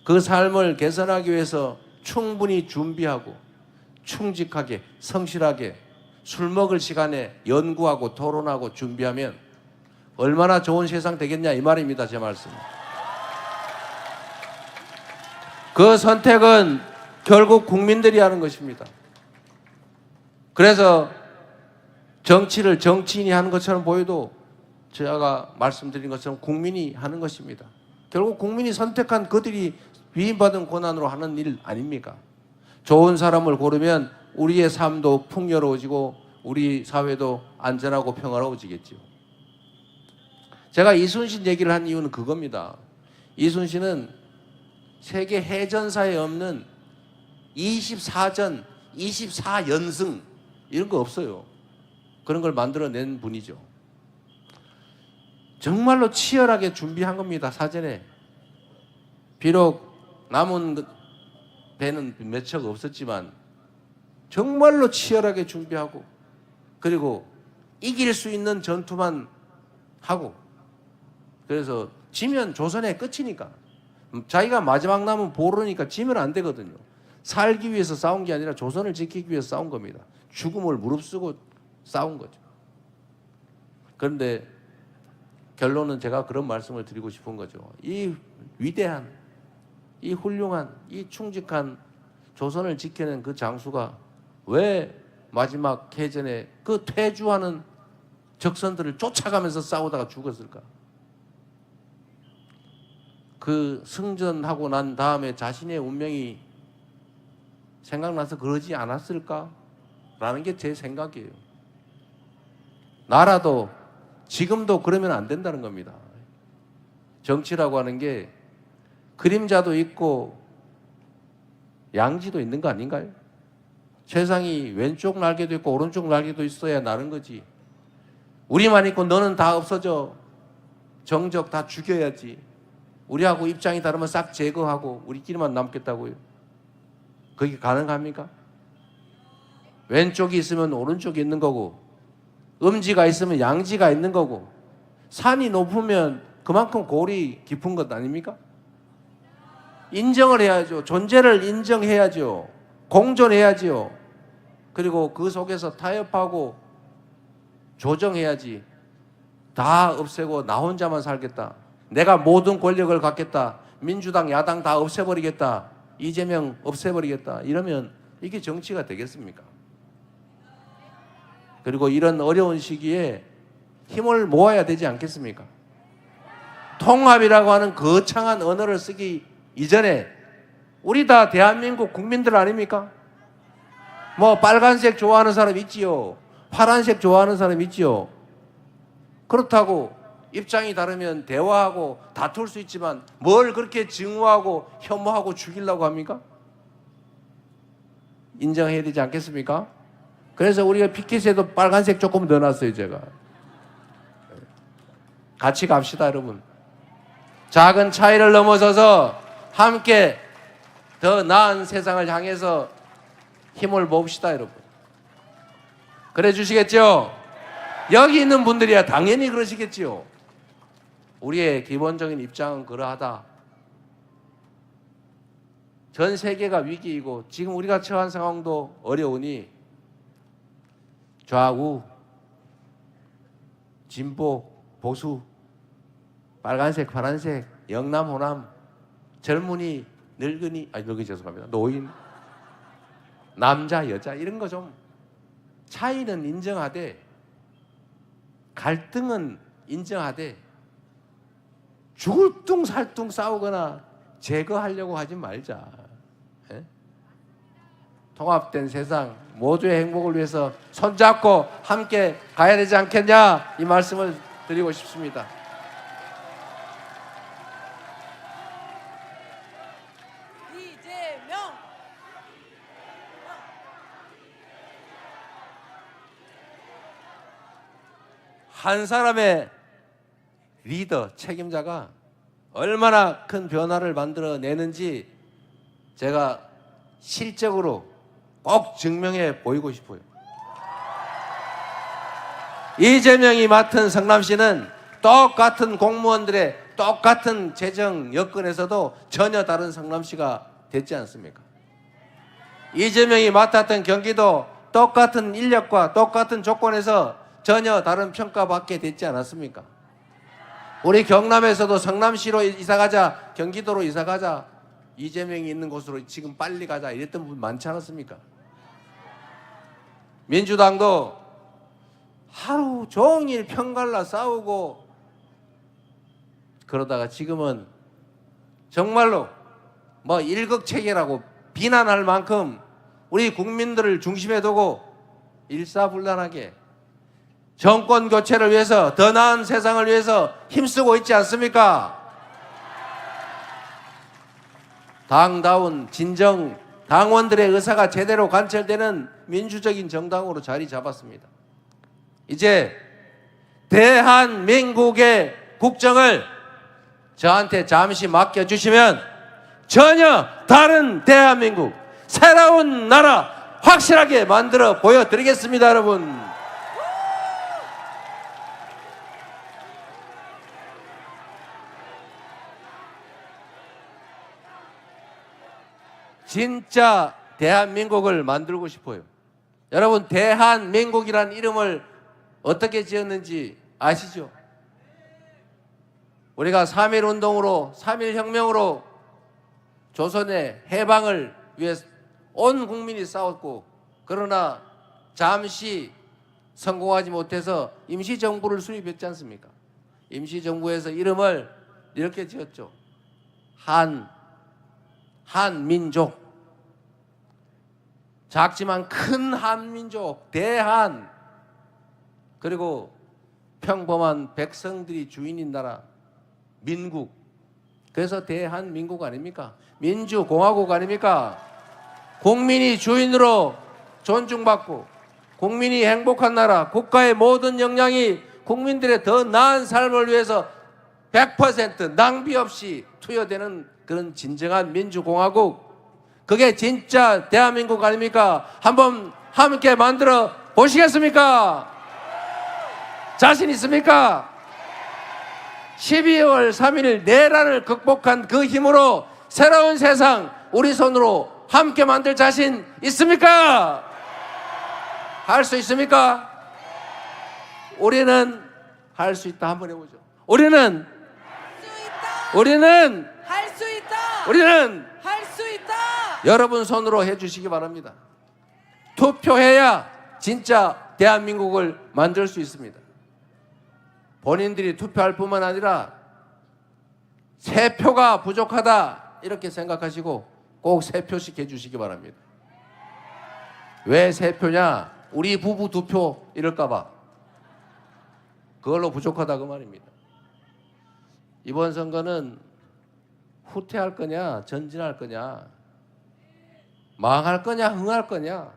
그 삶을 개선하기 위해서 충분히 준비하고 충직하게 성실하게 술 먹을 시간에 연구하고 토론하고 준비하면 얼마나 좋은 세상 되겠냐 이 말입니다. 제 말씀. 그 선택은 결국 국민들이 하는 것입니다. 그래서 정치를 정치인이 하는 것처럼 보여도 제가 말씀드린 것처럼 국민이 하는 것입니다. 결국 국민이 선택한 그들이 위임받은 권한으로 하는 일 아닙니까? 좋은 사람을 고르면 우리의 삶도 풍요로워지고 우리 사회도 안전하고 평화로워지겠죠. 제가 이순신 얘기를 한 이유는 그겁니다. 이순신은 세계 해전사에 없는 24전, 24연승 이런 거 없어요. 그런 걸 만들어낸 분이죠. 정말로 치열하게 준비한 겁니다. 사전에. 비록 남은 배는 몇 척 없었지만 정말로 치열하게 준비하고 그리고 이길 수 있는 전투만 하고 그래서 지면 조선의 끝이니까 자기가 마지막 남은 보루니까 지면 안 되거든요. 살기 위해서 싸운 게 아니라 조선을 지키기 위해서 싸운 겁니다. 죽음을 무릅쓰고 싸운 거죠. 그런데 결론은 제가 그런 말씀을 드리고 싶은 거죠. 이 위대한, 이 훌륭한, 이 충직한 조선을 지켜낸 그 장수가 왜 마지막 해전에 그 퇴주하는 적선들을 쫓아가면서 싸우다가 죽었을까? 그 승전하고 난 다음에 자신의 운명이 생각나서 그러지 않았을까? 라는 게 제 생각이에요. 나라도 지금도 그러면 안 된다는 겁니다. 정치라고 하는 게 그림자도 있고 양지도 있는 거 아닌가요? 세상이 왼쪽 날개도 있고 오른쪽 날개도 있어야 나는 거지. 우리만 있고 너는 다 없어져. 정적 다 죽여야지. 우리하고 입장이 다르면 싹 제거하고 우리끼리만 남겠다고요. 그게 가능합니까? 왼쪽이 있으면 오른쪽이 있는 거고 음지가 있으면 양지가 있는 거고 산이 높으면 그만큼 골이 깊은 것 아닙니까? 인정을 해야죠. 존재를 인정해야죠. 공존해야죠. 그리고 그 속에서 타협하고 조정해야지. 다 없애고 나 혼자만 살겠다. 내가 모든 권력을 갖겠다. 민주당, 야당 다 없애버리겠다. 이재명 없애버리겠다. 이러면 이게 정치가 되겠습니까? 그리고 이런 어려운 시기에 힘을 모아야 되지 않겠습니까? 통합이라고 하는 거창한 언어를 쓰기 이전에 우리 다 대한민국 국민들 아닙니까? 뭐 빨간색 좋아하는 사람 있지요. 파란색 좋아하는 사람 있지요. 그렇다고 입장이 다르면 대화하고 다툴 수 있지만 뭘 그렇게 증오하고 혐오하고 죽이려고 합니까? 인정해야 되지 않겠습니까? 그래서 우리가 피켓에도 빨간색 조금 넣어놨어요. 제가 같이 갑시다 여러분. 작은 차이를 넘어서서 함께 더 나은 세상을 향해서 힘을 모읍시다 여러분. 그래 주시겠죠? 여기 있는 분들이야 당연히 그러시겠지요. 우리의 기본적인 입장은 그러하다. 전 세계가 위기이고 지금 우리가 처한 상황도 어려우니 좌우, 진보, 보수, 빨간색, 파란색, 영남, 호남, 젊은이, 늙은이, 늙은이 죄송합니다. 노인, 남자, 여자 이런 거 좀 차이는 인정하되 갈등은 인정하되 죽을 둥 살 둥 싸우거나 제거하려고 하지 말자. 에? 통합된 세상 모두의 행복을 위해서 손잡고 함께 가야 되지 않겠냐 이 말씀을 드리고 싶습니다. 이재명 한 사람의 리더, 책임자가 얼마나 큰 변화를 만들어내는지 제가 실적으로 꼭 증명해 보이고 싶어요. 이재명이 맡은 성남시는 똑같은 공무원들의 똑같은 재정 여건에서도 전혀 다른 성남시가 됐지 않습니까? 이재명이 맡았던 경기도 똑같은 인력과 똑같은 조건에서 전혀 다른 평가받게 됐지 않았습니까? 우리 경남에서도 성남시로 이사가자, 경기도로 이사가자, 이재명이 있는 곳으로 지금 빨리 가자 이랬던 분 많지 않았습니까? 민주당도 하루 종일 편갈라 싸우고 그러다가 지금은 정말로 뭐 일극체계라고 비난할 만큼 우리 국민들을 중심에 두고 일사불란하게 정권 교체를 위해서, 더 나은 세상을 위해서 힘쓰고 있지 않습니까? 당다운 진정 당원들의 의사가 제대로 관철되는 민주적인 정당으로 자리 잡았습니다. 이제 대한민국의 국정을 저한테 잠시 맡겨주시면 전혀 다른 대한민국, 새로운 나라 확실하게 만들어 보여드리겠습니다, 여러분. 진짜 대한민국을 만들고 싶어요. 여러분, 대한민국이란 이름을 어떻게 지었는지 아시죠? 우리가 3.1운동으로, 3.1혁명으로 조선의 해방을 위해 온 국민이 싸웠고, 그러나 잠시 성공하지 못해서 임시정부를 수립했지 않습니까? 임시정부에서 이름을 이렇게 지었죠. 한민족. 작지만 큰 한민족, 대한. 그리고 평범한 백성들이 주인인 나라, 민국. 그래서 대한민국 아닙니까? 민주공화국 아닙니까? 국민이 주인으로 존중받고 국민이 행복한 나라, 국가의 모든 역량이 국민들의 더 나은 삶을 위해서 100% 낭비 없이 투여되는 그런 진정한 민주공화국, 그게 진짜 대한민국 아닙니까? 한번 함께 만들어 보시겠습니까? 자신 있습니까? 12월 3일 내란을 극복한 그 힘으로 새로운 세상 우리 손으로 함께 만들 자신 있습니까? 할 수 있습니까? 우리는 할 수 있다. 한번 해보죠. 우리는 할 수 있다. 우리는 할 수 있다. 여러분 손으로 해주시기 바랍니다. 투표해야 진짜 대한민국을 만들 수 있습니다. 본인들이 투표할 뿐만 아니라 3표가 부족하다 이렇게 생각하시고 꼭 3표씩 해주시기 바랍니다. 왜 3표냐? 우리 부부 2표 이럴까봐. 그걸로 부족하다 그 말입니다. 이번 선거는 후퇴할 거냐 전진할 거냐, 망할 거냐 흥할 거냐,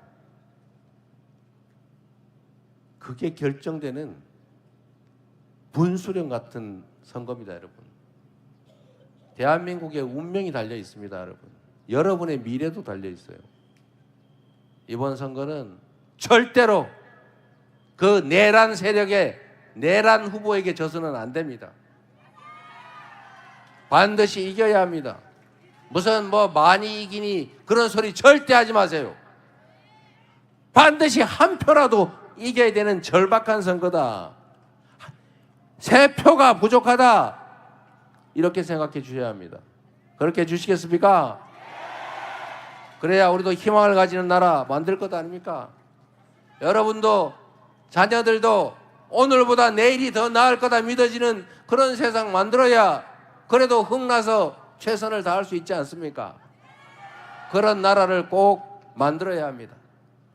그게 결정되는 분수령 같은 선거입니다, 여러분. 대한민국의 운명이 달려 있습니다, 여러분. 여러분의 미래도 달려 있어요. 이번 선거는 절대로 그 내란 세력의 내란 후보에게 져서는 안 됩니다. 반드시 이겨야 합니다. 무슨 뭐 많이 이기니 그런 소리 절대 하지 마세요. 반드시 한 표라도 이겨야 되는 절박한 선거다. 3표가 부족하다. 이렇게 생각해 주셔야 합니다. 그렇게 해주시겠습니까? 그래야 우리도 희망을 가지는 나라 만들 것 아닙니까? 여러분도 자녀들도 오늘보다 내일이 더 나을 거다 믿어지는 그런 세상 만들어야 그래도 흥나서 최선을 다할 수 있지 않습니까? 그런 나라를 꼭 만들어야 합니다.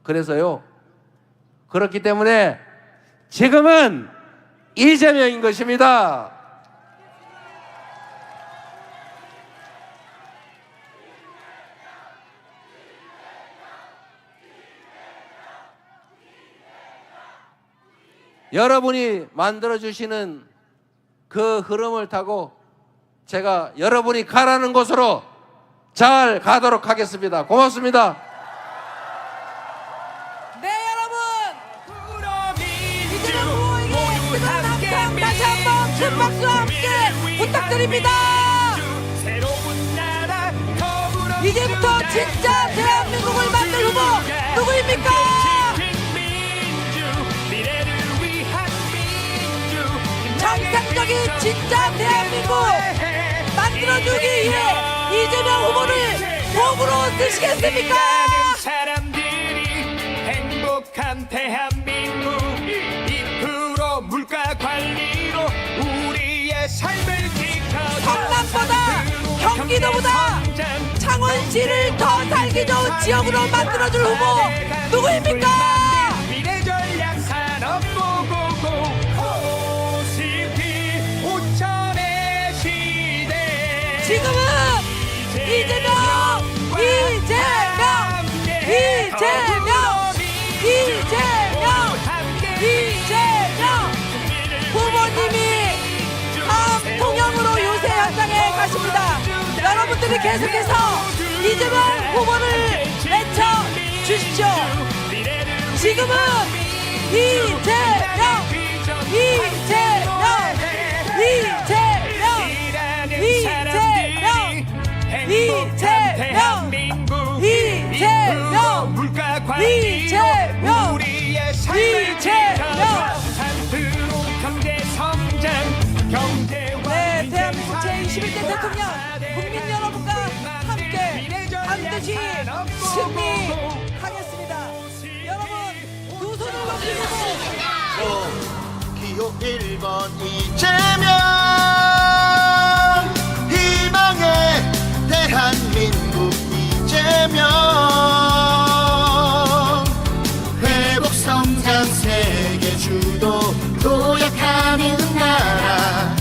그래서요, 그렇기 때문에 지금은 이재명인 것입니다. 여러분이 만들어주시는 그 흐름을 타고 제가 여러분이 가라는 곳으로 잘 가도록 하겠습니다. 고맙습니다. 네, 여러분. 이재명 후보에게 뜨거운 함성 다시 한번 큰 박수와 함께 부탁드립니다. 이제부터 진짜 대한민국을 만들 후보 누구입니까? 정상적인 진짜 대한민국 만들어주기 위해 이재명 후보를 도구로 쓰시겠습니까? 사람들이 행복한 대한민국 2% 물가 관리로 우리의 삶을 지켜줘. 성남보다 경기도보다 당신을 더 살기 좋은 지역으로 만들어줄 후보 누구입니까? 미래 전략 산업 고고고 OCP 5천의 시대 지금은 이재명 후보님이 다음 통영으로 유세 현장에 가십니다. 여러분들이 계속해서 이재명 후보를 외쳐 주십시오. 지금은 이재명 물가 관리 우리의 삶을 지켜서 경제 성장 경제와 네, 대한민국 제21대 대통령 국민 여러분과 함께 반드시 승리하겠습니다. 여러분 두 손을 만들고 기호 1번 이재명 희망의 대한민국 이재명 회복 성장 세계 주도 도약하는 나라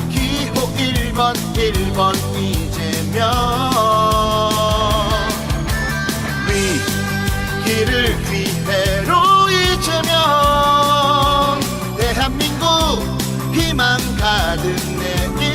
기호 1번 이재명 위기를 기회로 이재명 대한민국 희망 가득 내일